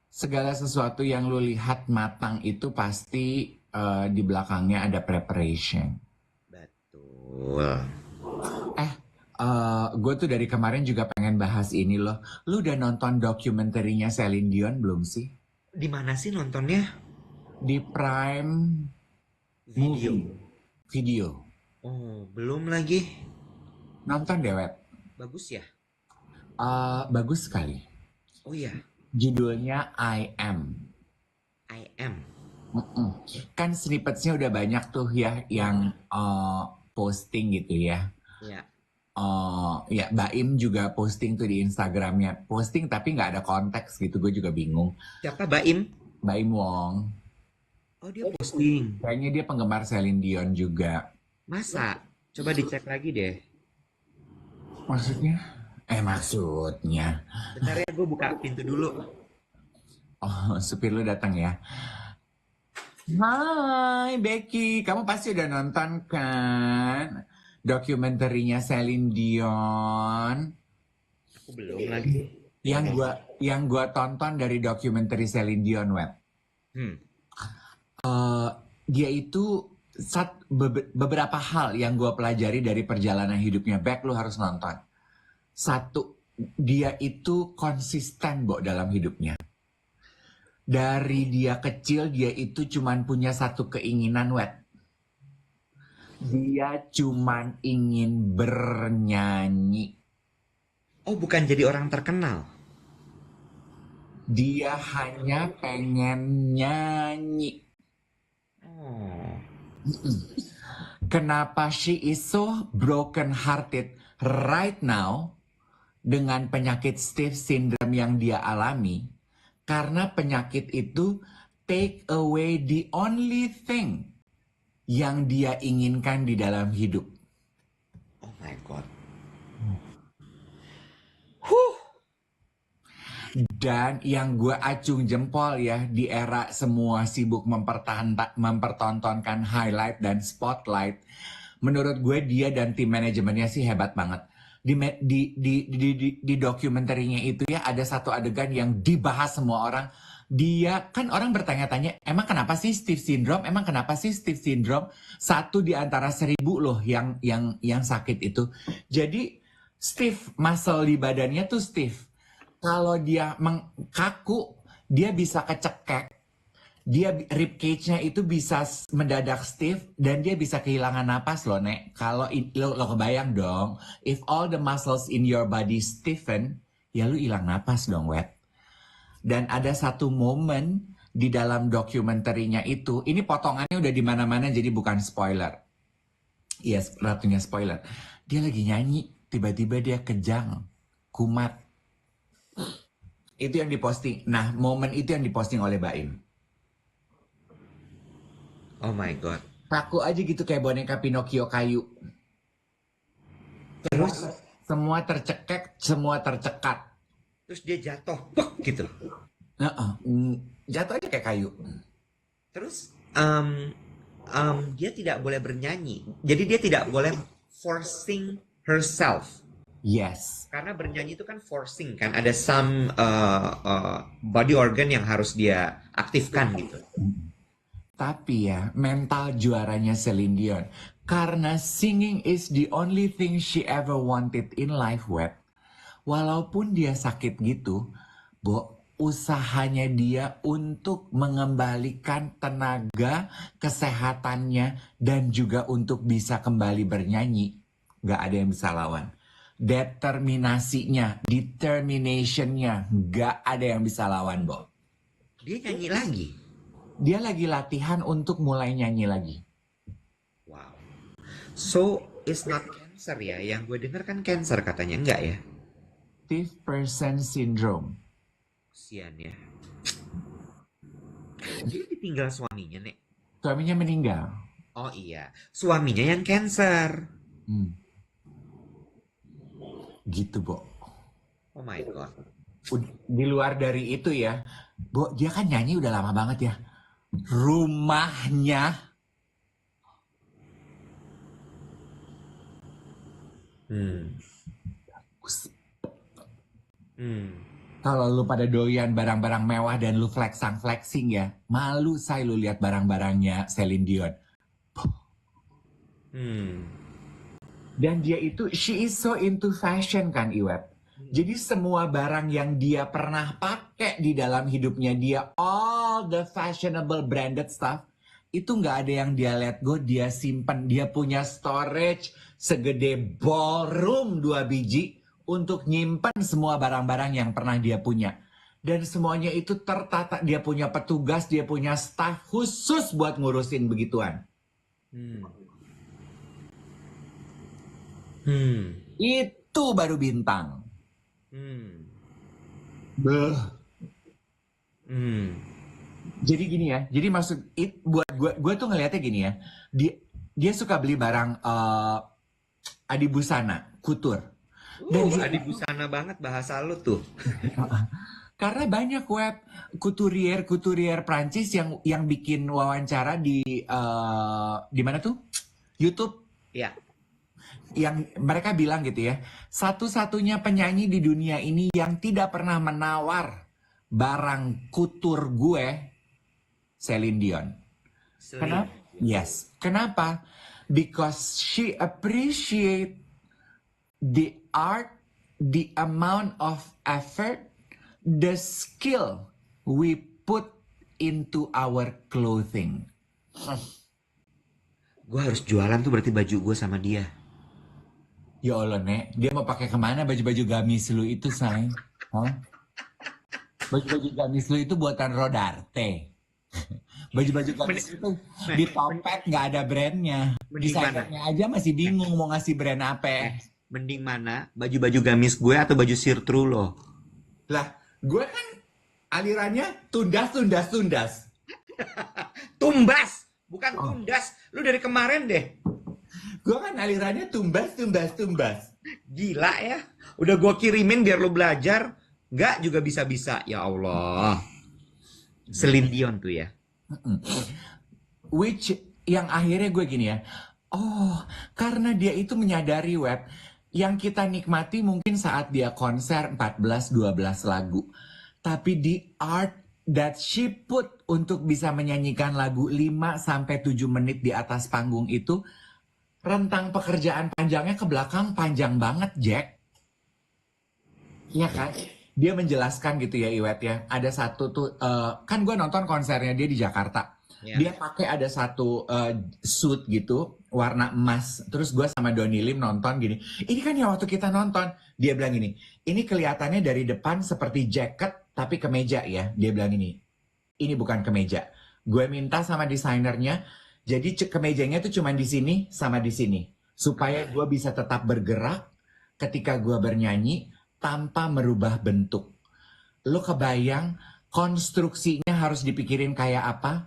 Segala sesuatu yang lu lihat matang itu pasti di belakangnya ada preparation. Betul. Gue tuh dari kemarin juga pengen bahas ini loh. Lu udah nonton dokumenterinya Celine Dion belum sih? Di mana sih nontonnya? Di Prime Video. Movie Video. Oh, belum lagi. Nonton deh, Web. Bagus ya? Bagus sekali. Oh iya, Judulnya I Am. I Am. Mm-mm. Kan snippetsnya udah banyak tuh ya yang posting gitu ya. Ya. Ya, Baim juga posting tuh di Instagramnya. Posting tapi nggak ada konteks gitu, gue juga bingung. Siapa Baim? Baim Wong. Oh, dia posting. Kayaknya dia penggemar Celine Dion juga. Masa? Coba dicek lagi deh. Maksudnya? Maksudnya. Bentar ya, gue buka pintu dulu. Oh, supir lu datang ya. Hai Becky, kamu pasti udah nonton kan dokumenterinya Celine Dion? Aku belum lagi. Yang gua tonton dari dokumenter Celine Dion, Web. Hmm. Dia itu beberapa hal yang gua pelajari dari perjalanan hidupnya. Beck, lu harus nonton. Satu, dia itu konsisten, Bo, dalam hidupnya. Dari dia kecil, dia itu cuman punya satu keinginan, Wet. Dia cuman ingin bernyanyi. Oh, bukan jadi orang terkenal. Dia hanya pengen nyanyi. Oh. Kenapa she is so broken hearted right now dengan penyakit Steve syndrome yang dia alami? Karena penyakit itu take away the only thing yang dia inginkan di dalam hidup. Oh my God. Dan yang gue acung jempol ya, di era semua sibuk mempertontonkan highlight dan spotlight, menurut gue dia dan tim manajemennya sih hebat banget. Di dokumenterinya itu ya ada satu adegan yang dibahas semua orang. Dia kan orang bertanya-tanya, emang kenapa sih Steve Syndrome? Emang kenapa sih Steve Syndrome? 1 di antara 1000 loh yang sakit itu. Jadi Steve, muscle di badannya tuh Steve. Kalau dia kaku, dia bisa kecekek. Dia rib cage-nya itu bisa mendadak stiff dan dia bisa kehilangan napas loh, Nek. Kalau lo kebayang dong, if all the muscles in your body stiffen, ya lu hilang napas dong, Wet. Dan ada satu momen di dalam dokumenterinya itu, ini potongannya udah di mana-mana jadi bukan spoiler. Yes, ratunya spoiler. Dia lagi nyanyi, tiba-tiba dia kejang, kumat. Itu yang diposting. Nah, momen itu yang diposting oleh Baim. Oh my God. Kaku aja gitu kayak boneka Pinocchio kayu. Terus? Semua tercekek, semua tercekat. Terus dia jatuh, pek, gitu. Jatuh aja kayak kayu. Terus dia tidak boleh bernyanyi. Jadi dia tidak boleh forcing herself. Yes. Karena bernyanyi itu kan forcing kan. Ada some body organ yang harus dia aktifkan gitu. Tapi ya, mental juaranya Celine Dion. Karena singing is the only thing she ever wanted in life, Web. Walaupun dia sakit gitu, Bo, usahanya dia untuk mengembalikan tenaga kesehatannya dan juga untuk bisa kembali bernyanyi. Gak ada yang bisa lawan. Determinasinya, determinationnya, gak ada yang bisa lawan, Bo. Dia nyanyi lagi. Dia lagi latihan untuk mulai nyanyi lagi. Wow. So, it's not cancer ya? Yang gue dengar kan cancer katanya. Enggak ya? Steve Person Syndrome. Kasian ya. Dia ditinggal suaminya, Nek. Suaminya meninggal. Oh iya. Suaminya yang cancer. Gitu, Bo. Oh my God. Di luar dari itu ya, Bo, dia kan nyanyi udah lama banget ya. Rumahnya kalau lu pada doyan barang-barang mewah dan lu flexing ya, malu say lu lihat barang-barangnya Celine Dion. Dan dia itu, she is so into fashion kan, Iweb. Jadi semua barang yang dia pernah pakai di dalam hidupnya dia, all the fashionable branded stuff, itu nggak ada yang dia let go, dia simpen. Dia punya storage segede ballroom 2 biji untuk nyimpen semua barang-barang yang pernah dia punya. Dan semuanya itu tertata, dia punya petugas, dia punya staff khusus buat ngurusin begituan. Itu baru bintang. Beuh. Jadi gini ya, jadi buat gue tuh ngelihatnya gini ya, dia suka beli barang adibusana, kutur. Dan adibusana banget bahasa lu tuh. Karena banyak web kuturier Prancis yang bikin wawancara di mana tuh? YouTube. Ya. Yang mereka bilang gitu ya, satu-satunya penyanyi di dunia ini yang tidak pernah menawar barang kutur gue, Celine Dion. Kenapa? Yes. Kenapa? Because she appreciate the art, the amount of effort, the skill we put into our clothing. Gue harus jualan tuh berarti baju gue sama dia. Ya Allah, Nek. Dia mau pakai kemana baju-baju gamis lu itu, sayang? Hah? Baju-baju gamis lu itu buatan Rodarte. Baju-baju gamis itu di topet nggak ada brandnya. Desainernya aja masih bingung mau ngasih brand apa. Mending mana? Baju-baju gamis gue atau baju sirtru lo? Lah, gue kan alirannya tundas. Tumbas! Bukan tundas. Lu dari kemarin deh. Gue kan alirannya tumbas. Gila ya. Udah gue kirimin biar lu belajar. Nggak juga bisa-bisa. Ya Allah. Celine Dion tuh ya. Which yang akhirnya gue gini ya. Oh, karena dia itu menyadari web. Yang kita nikmati mungkin saat dia konser 14-12 lagu. Tapi di art that she put untuk bisa menyanyikan lagu 5-7 menit di atas panggung itu, rentang pekerjaan panjangnya ke belakang panjang banget, Jack. Iya kan? Dia menjelaskan gitu ya, Iwet ya. Ada satu tuh, kan gue nonton konsernya dia di Jakarta. Yeah. Dia pakai ada satu suit gitu, warna emas. Terus gue sama Donny Lim nonton gini. Ini kan ya waktu kita nonton, dia bilang gini, ini kelihatannya dari depan seperti jaket, tapi kemeja ya. Dia bilang ini bukan kemeja. Gue minta sama desainernya, jadi kemejanya tuh cuma di sini sama di sini. Supaya gue bisa tetap bergerak ketika gue bernyanyi tanpa merubah bentuk. Lo kebayang konstruksinya harus dipikirin kayak apa?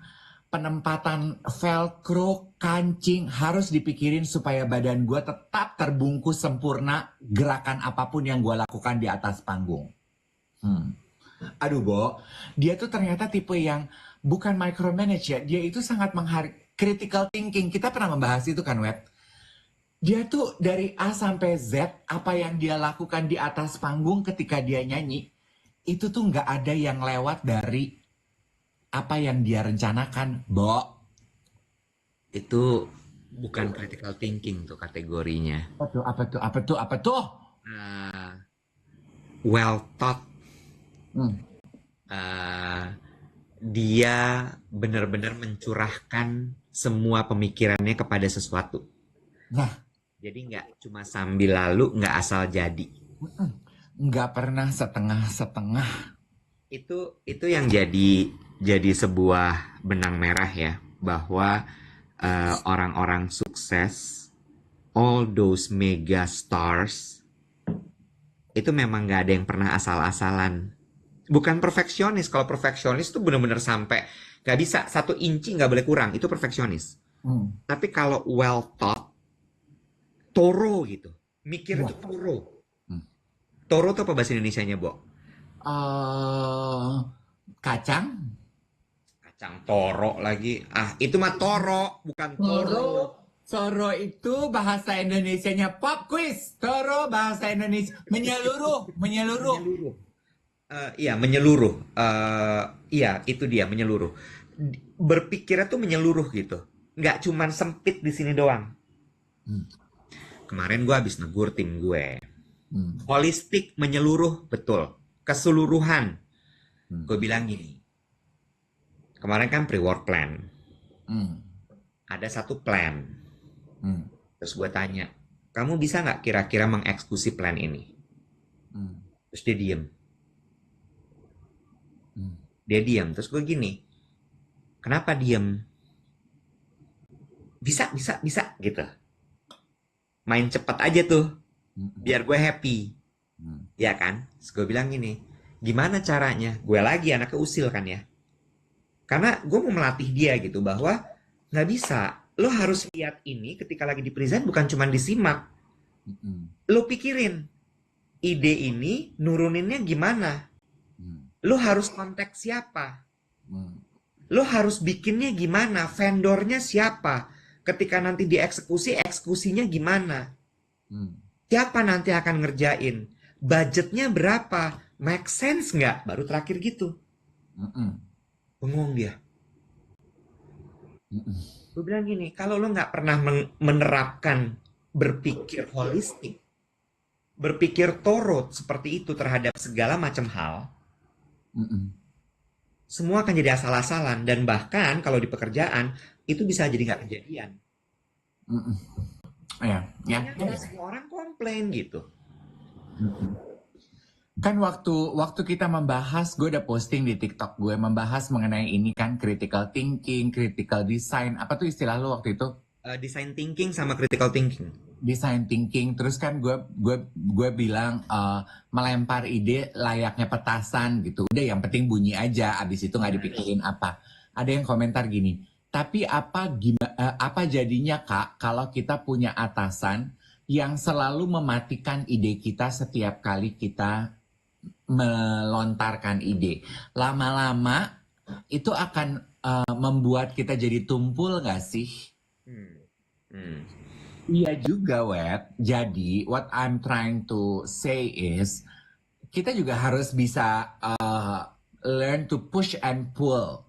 Penempatan velcro, kancing harus dipikirin supaya badan gue tetap terbungkus sempurna gerakan apapun yang gue lakukan di atas panggung. Aduh, Bo, dia tuh ternyata tipe yang bukan micromanage ya. Dia itu sangat critical thinking. Kita pernah membahas itu kan, Web. Dia tuh dari A sampai Z, apa yang dia lakukan di atas panggung ketika dia nyanyi, itu tuh nggak ada yang lewat dari apa yang dia rencanakan, Bo. Itu bukan critical thinking tuh kategorinya. Apa tuh? Well thought. Dia benar-benar mencurahkan semua pemikirannya kepada sesuatu. Nah, jadi nggak cuma sambil lalu, nggak asal jadi. Nggak pernah setengah-setengah. Itu yang jadi sebuah benang merah ya, bahwa orang-orang sukses, all those mega stars, itu memang nggak ada yang pernah asal-asalan. Bukan perfeksionis. Kalau perfeksionis tuh benar-benar sampai nggak bisa 1 inci nggak boleh kurang. Itu perfeksionis. Tapi kalau well thought, toro gitu. Mikir itu toro. Toro tuh apa bahasa Indonesianya, Bo? Kacang. Kacang toro lagi. Itu mah toro, bukan toro. Toro itu bahasa Indonesianya pop quiz. Toro bahasa Indonesia menyeluruh. Iya, menyeluruh. Iya, itu dia, menyeluruh. Berpikirnya tuh menyeluruh gitu. Nggak cuman sempit di sini doang. kemarin gue habis negur tim gue. Hmm. Holistik, menyeluruh, betul. Keseluruhan. Gue bilang gini, kemarin kan pre-work plan. Ada satu plan. Terus gue tanya, kamu bisa nggak kira-kira mengeksekusi plan ini? Terus dia diem. Dia diem. Terus gue gini, kenapa diem? Bisa gitu. Main cepat aja tuh, biar gue happy. Ya kan? Terus gue bilang gini, gimana caranya? Gue lagi anaknya usil kan ya. Karena gue mau melatih dia gitu, bahwa nggak bisa. Lo harus lihat ini ketika lagi di present, bukan cuma disimak. Lo pikirin, ide ini nuruninnya gimana? Lo harus kontak siapa? Lo harus bikinnya gimana? Vendornya siapa? Ketika nanti dieksekusi, eksekusinya gimana? Siapa nanti akan ngerjain? Budgetnya berapa? Make sense nggak? Baru terakhir gitu. Bengong dia. Gue bilang gini, kalau lo nggak pernah menerapkan berpikir holistik, berpikir torot seperti itu terhadap segala macam hal, semua akan jadi asal-asalan. Dan bahkan kalau di pekerjaan, itu bisa jadi nggak kejadian. Karena semua orang komplain gitu. Kan waktu kita membahas, gue udah posting di TikTok gue membahas mengenai ini kan, critical thinking, critical design, apa tuh istilah lo waktu itu? Design thinking sama critical thinking. Design thinking, terus kan gue bilang melempar ide layaknya petasan gitu. Udah yang penting bunyi aja, abis itu nggak dipikirin apa. Ada yang komentar gini, tapi apa jadinya Kak kalau kita punya atasan yang selalu mematikan ide kita setiap kali kita melontarkan ide. Lama-lama itu akan membuat kita jadi tumpul nggak sih? Iya juga, Wet. Jadi, what I'm trying to say is, kita juga harus bisa learn to push and pull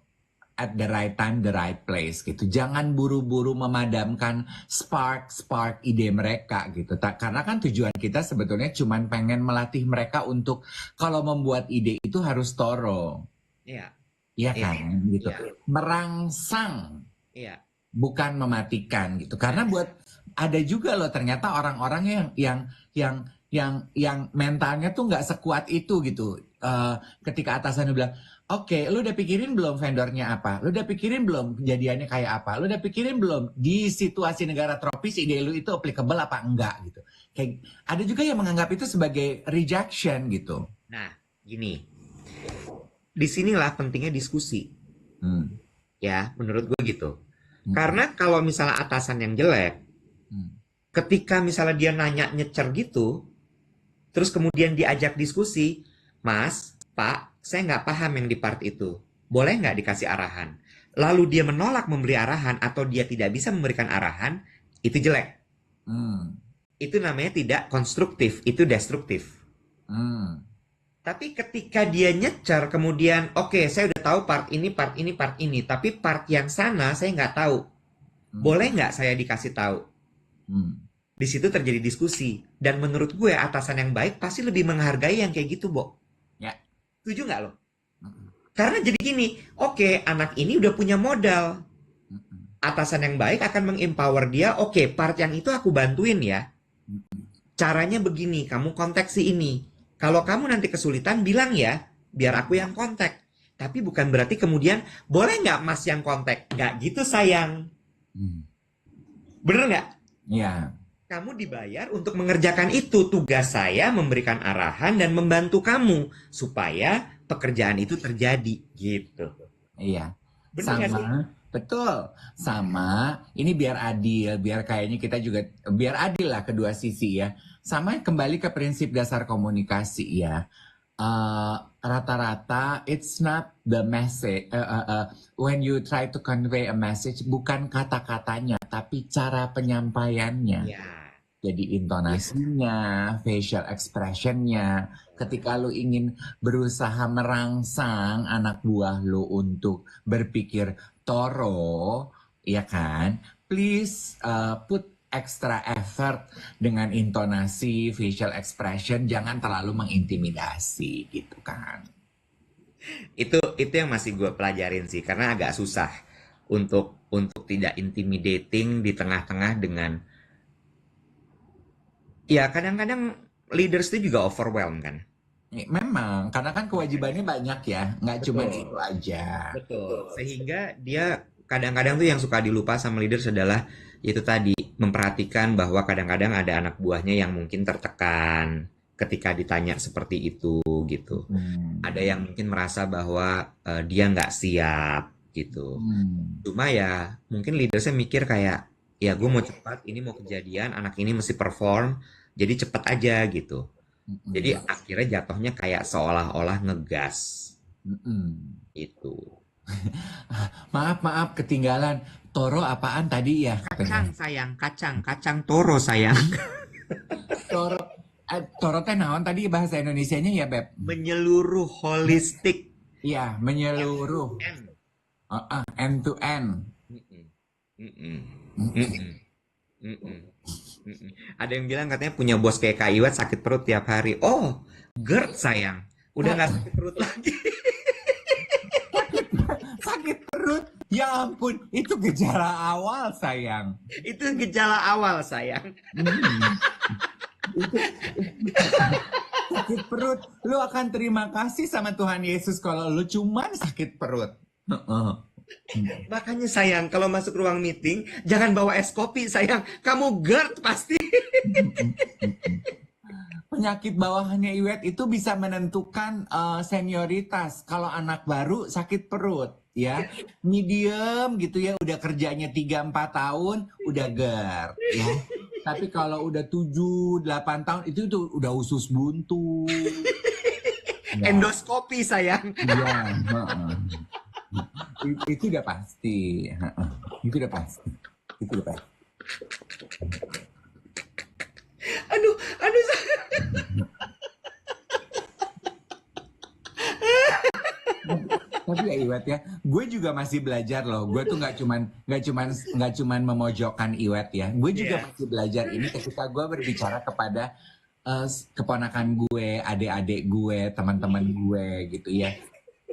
at the right time, the right place gitu. Jangan buru-buru memadamkan spark ide mereka gitu. Karena kan tujuan kita sebetulnya cuma pengen melatih mereka untuk kalau membuat ide itu harus thorough. Iya. Iya kan, gitu. Merangsang. Iya. Bukan mematikan gitu. Karena buat ada juga loh ternyata orang-orang yang mentalnya tuh nggak sekuat itu gitu. Ketika atasannya bilang, oke, lu udah pikirin belum vendornya apa? Lu udah pikirin belum kejadiannya kayak apa? Lu udah pikirin belum di situasi negara tropis ide lu itu applicable apa enggak gitu. Kayak ada juga yang menganggap itu sebagai rejection gitu. Nah, gini. Disinilah pentingnya diskusi. Ya, menurut gue gitu. Karena kalau misalnya atasan yang jelek, ketika misalnya dia nanya nyecer gitu, terus kemudian diajak diskusi, Mas, Pak, saya nggak paham yang di part itu. Boleh nggak dikasih arahan? Lalu dia menolak memberi arahan atau dia tidak bisa memberikan arahan, itu jelek. Itu namanya tidak konstruktif, itu destruktif. Tapi ketika dia nyecer, kemudian, oke, saya udah tahu part ini, tapi part yang sana saya nggak tahu. Boleh nggak saya dikasih tahu? Di situ terjadi diskusi. Dan menurut gue, atasan yang baik pasti lebih menghargai yang kayak gitu, Bo. Ya. Setuju nggak lo? Karena jadi gini, oke, anak ini udah punya modal. Atasan yang baik akan mengempower dia, oke, part yang itu aku bantuin ya. Caranya begini, kamu kontak si ini. Kalau kamu nanti kesulitan, bilang ya, biar aku yang kontak. Tapi bukan berarti kemudian, boleh nggak mas yang kontak? Nggak gitu sayang. Bener nggak? Iya. Kamu dibayar untuk mengerjakan itu. Tugas saya memberikan arahan dan membantu kamu. Supaya pekerjaan itu terjadi. Gitu. Iya. Bener nggak sih? Betul. Sama, ini biar adil, biar kayaknya kita juga, biar adil lah kedua sisi ya. Sama kembali ke prinsip dasar komunikasi ya. Rata-rata it's not the message. When you try to convey a message, bukan kata-katanya, tapi cara penyampaiannya. Ya. Jadi intonasinya, facial expressionnya. Ketika lu ingin berusaha merangsang anak buah lu untuk berpikir thorough, ya kan? Please put extra effort dengan intonasi, facial expression, jangan terlalu mengintimidasi gitu kan. Itu yang masih gue pelajarin sih, karena agak susah untuk tidak intimidating di tengah-tengah dengan, ya kadang-kadang leaders itu juga overwhelmed kan. Memang, karena kan kewajibannya banyak ya, nggak cuma itu Betul. aja. Betul. Sehingga dia kadang-kadang tuh yang suka dilupa sama leaders adalah itu tadi, memperhatikan bahwa kadang-kadang ada anak buahnya yang mungkin tertekan ketika ditanya seperti itu gitu. Ada Hmm. yang mungkin merasa bahwa dia nggak siap gitu. Hmm. Cuma ya mungkin leadersnya mikir kayak, ya gue mau cepat, ini mau kejadian, anak ini mesti perform, jadi cepat aja gitu. Jadi Mm-mm. akhirnya jatuhnya kayak seolah-olah ngegas Mm-mm. itu. Maaf, maaf, ketinggalan. Toro apaan tadi ya? Kacang sayang, kacang toro sayang. Toro, toro teh naon tadi bahasa Indonesianya ya, Beb? Menyeluruh, holistik. Iya, End to menyeluruh. end. End to end. Mm-mm. Mm-mm. Mm-mm. Mm-mm. Mm-mm. Ada yang bilang katanya punya bos kayak Kak Iwat sakit perut tiap hari. Oh, GERD sayang. Udah nggak sakit perut lagi. Sakit perut. Ya ampun, itu gejala awal, sayang. Itu gejala awal sayang. Hmm. Itu sakit perut. Lu akan terima kasih sama Tuhan Yesus kalau lu cuman sakit perut. Heeh. Makanya sayang, kalau masuk ruang meeting, jangan bawa es kopi sayang. Kamu GERD pasti. Penyakit bawahannya Iwet itu bisa menentukan senioritas. Kalau anak baru sakit perut, ya. Medium gitu ya, udah kerjanya 3-4 tahun, udah GERD, ya. Tapi kalau udah 7-8 tahun, itu tuh udah usus buntu. Ya, Endoskopi sayang. iya, heeh. Itu udah pasti. Heeh. Itu udah pasti. Itu udah pasti. Aduh sayang. Tapi ya Iwet ya, gue juga masih belajar loh. Gue tuh nggak cuman memojokkan Iwet ya. Gue juga Iya. masih belajar ini ketika gue berbicara kepada keponakan gue, adik-adik gue, teman-teman gue gitu ya.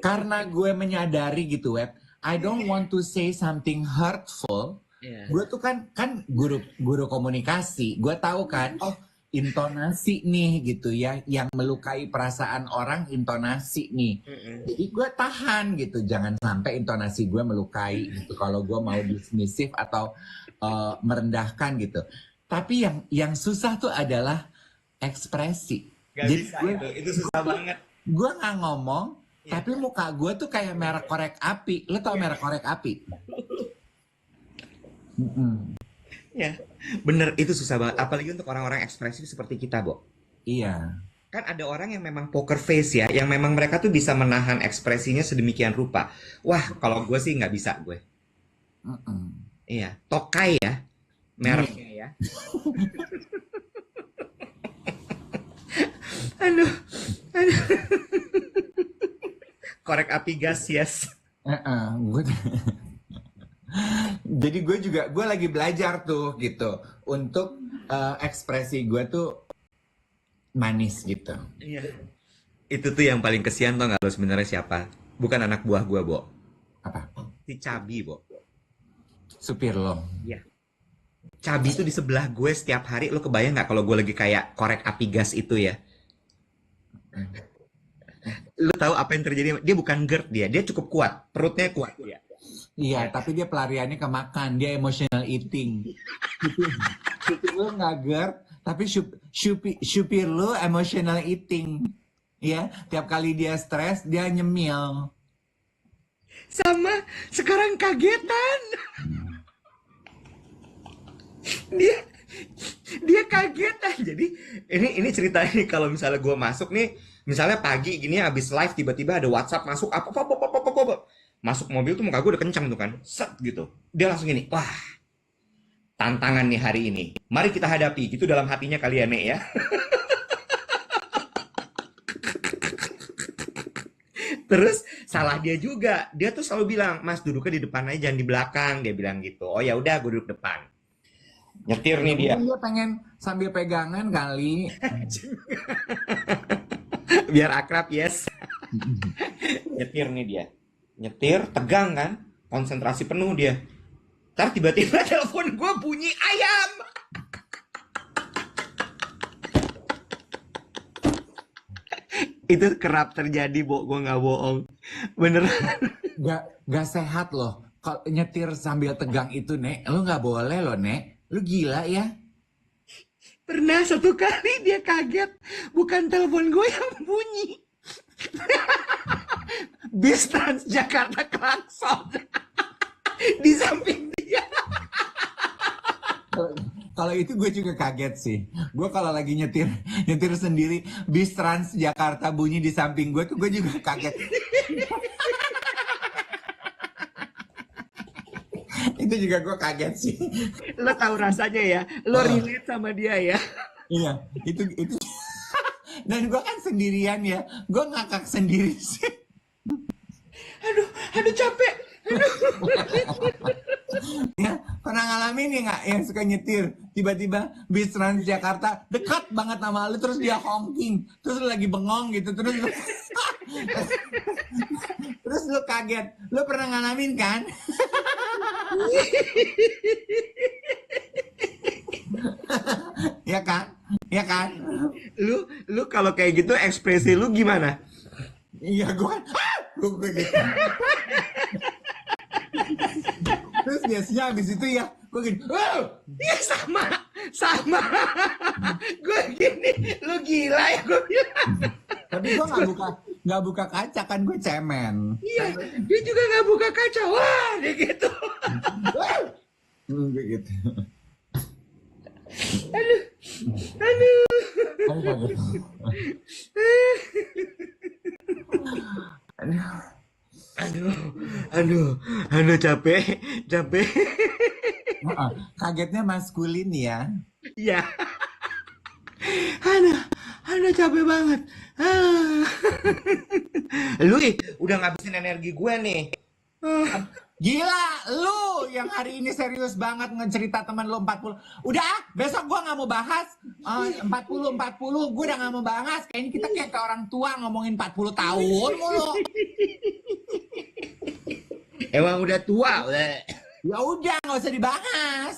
Karena gue menyadari gitu, Web, I don't want to say something hurtful. Iya. Gue tuh kan guru komunikasi. Gue tahu kan, oh intonasi nih gitu ya, yang melukai perasaan orang intonasi nih. Mm-mm. Jadi gue tahan gitu, jangan sampai intonasi gue melukai gitu. Kalau gue mau dismissive atau merendahkan gitu. Tapi yang susah tuh adalah ekspresi. Gak Jadi bisa itu susah banget. gue nggak ngomong, Iya. tapi muka gue tuh kayak merek korek api. Lo tau merek korek api? Mm-mm. Ya, bener itu susah banget. Apalagi untuk orang-orang ekspresif seperti kita, Bo. Iya. Kan ada orang yang memang poker face ya, yang memang mereka tuh bisa menahan ekspresinya sedemikian rupa. Wah, kalau gue sih nggak bisa gue. Mm-mm. Iya, Tokai ya, mereknya ya. Aduh, aduh. Korek api gas, yes. Gue jadi gue lagi belajar tuh gitu untuk ekspresi gue tuh manis gitu. Iya. Itu tuh yang paling kesian tau nggak lo sebenarnya siapa? Bukan anak buah gue, Bo. Apa? Si Cabi, Bo. Supir lo. Iya. Cabi tuh di sebelah gue setiap hari. Lo kebayang nggak kalau gue lagi kayak korek api gas itu ya? Lo tahu apa yang terjadi? Dia bukan GERD dia cukup kuat. Perutnya kuat. Iya. Iya, tapi dia pelariannya ke makan, dia emotional eating. Supir lo nggak GERD, tapi supir lo emotional eating. Ya, tiap kali dia stres, dia nyemil. Sama sekarang kagetan. Dia dia kagetan. Jadi ini cerita ini kalau misalnya gue masuk nih, misalnya pagi gini abis live tiba-tiba ada WhatsApp masuk apa. Masuk mobil tuh muka gue udah kencang tuh kan. Set gitu. Dia langsung gini, wah, tantangan nih hari ini. Mari kita hadapi. Gitu dalam hatinya kalian nih ya. Terus salah dia juga. Dia tuh selalu bilang, "Mas, duduknya di depan aja, jangan di belakang." Dia bilang gitu. Oh ya udah, gue duduk depan. Nyetir Ya nih dia. mungkin dia pengen sambil pegangan kali. Biar akrab, yes. Nyetir nih dia. Nyetir, tegang kan? Konsentrasi penuh dia. Ntar tiba-tiba telepon gue bunyi ayam. Itu kerap terjadi, Bo. Gue nggak bohong. Beneran. Gak sehat loh. Kalau nyetir sambil tegang itu, Nek, lu nggak boleh loh, Nek. Lu gila ya. Pernah satu kali dia kaget. Bukan telepon gue yang bunyi. Bis Transjakarta klakson. Di samping dia. Kalau itu gue juga kaget sih. Gue kalau lagi nyetir sendiri, bis Trans Jakarta bunyi di samping gue tuh gue juga kaget. Itu juga gue kaget sih. Lo tahu rasanya ya. Lo relate sama dia ya. Iya, itu. Dan gue kan sendirian ya. Gue ngakak sendiri sih. Aduh capek. Ya, pernah ngalamin ya nggak yang suka nyetir tiba-tiba bis Trans Jakarta dekat banget sama lu terus dia honking terus lu lagi bengong gitu terus terus lu kaget lu pernah ngalamin kan? Ya kan? Ya kan? Lu kalau kayak gitu ekspresi lu gimana? Iya gue kan gue gitu. Terus biasanya habis itu ya gue gini Iya sama. Gue gini, lu gila ya gue bilang. tapi gue nggak buka kaca kan gue cemen. Iya, dia juga nggak buka kaca. Wah, dia gitu. Kayak gitu. Aduh. Aduh, capek. Kagetnya maskulin ya. Iya. Aduh, capek banget. Lu udah ngabisin energi gue nih. Gila, lu yang hari ini serius banget ngecerita teman lu 40. Udah, besok gua nggak mau bahas 40, gua udah nggak mau bahas. Kayaknya kita kayak ke orang tua ngomongin 40 tahun mulu. Emang udah tua, udah. Ya udah, nggak usah dibahas.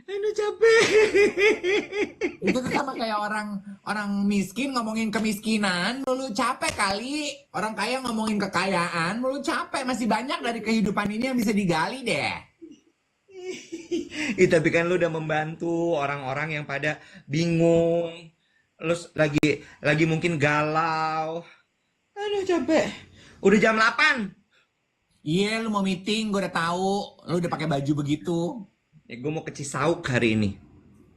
Aduh, capek. Itu tuh sama kayak orang miskin ngomongin kemiskinan, lu capek kali. Orang kaya ngomongin kekayaan, lu capek. Masih banyak dari kehidupan ini yang bisa digali deh. Tapi kan lu udah membantu orang-orang yang pada bingung. Lu lagi mungkin galau. Aduh, capek. Udah jam 8. Iya, lu mau meeting, gue udah tahu. Lu udah pakai baju begitu. Ya, gue mau ke Cisauk hari ini.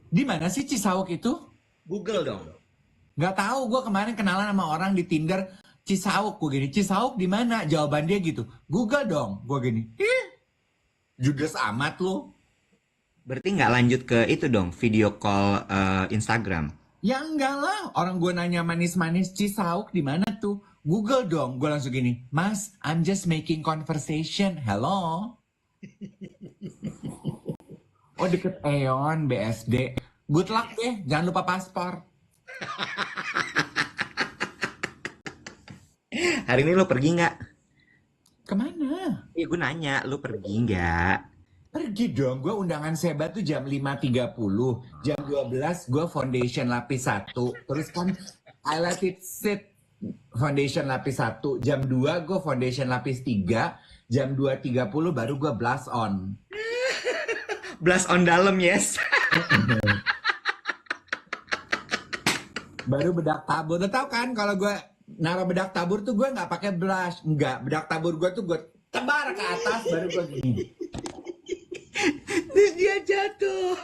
Di mana sih Cisauk itu? Google dong. Gak tahu, gue kemarin kenalan sama orang di Tinder Cisauk, gue gini, Cisauk di mana? Jawaban dia gitu, Google dong, gue gini, judes amat lu. Berarti nggak lanjut ke itu dong, video call Instagram. Ya enggak lah, orang gue nanya manis-manis Cisauk di mana tuh? Google dong, gue langsung gini, Mas, I'm just making conversation, hello. Oh deket Eon, BSD. Good luck deh, jangan lupa paspor. Hari ini lo pergi nggak? Kemana? Iya, gue nanya, lo pergi nggak? Pergi dong, gue undangan Seba tuh jam 5.30. Jam 12 gue foundation lapis 1. Terus kan I let it sit foundation lapis 1. Jam 2 gue foundation lapis 3. Jam 2.30 baru gue blush on. Blush on dalam, yes. Baru bedak tabur. Lo tau kan kalau gue naruh bedak tabur tuh gue nggak pakai blush. Enggak, bedak tabur gue tuh gue tebar ke atas baru gue gini. Terus dia jatuh.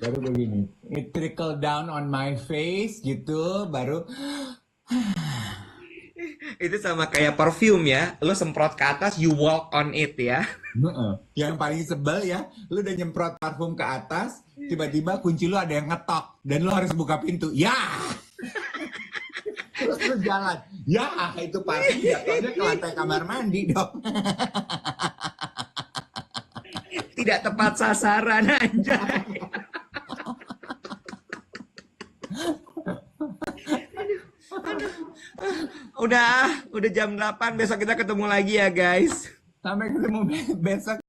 Baru gue gini. It trickle down on my face gitu. Baru Itu sama kayak perfume ya. Lo semprot ke atas, you walk on it ya. Yang paling sebel ya, lu udah nyemprot parfum ke atas, tiba-tiba kunci lu ada yang ngetok dan lu harus buka pintu. Ya. Terus lu jalan. Ya, itu parfum jatuhnya ke lantai kamar mandi dong. tidak tepat sasaran anjay. Udah jam 8, besok kita ketemu lagi ya guys. Sampai ketemu besok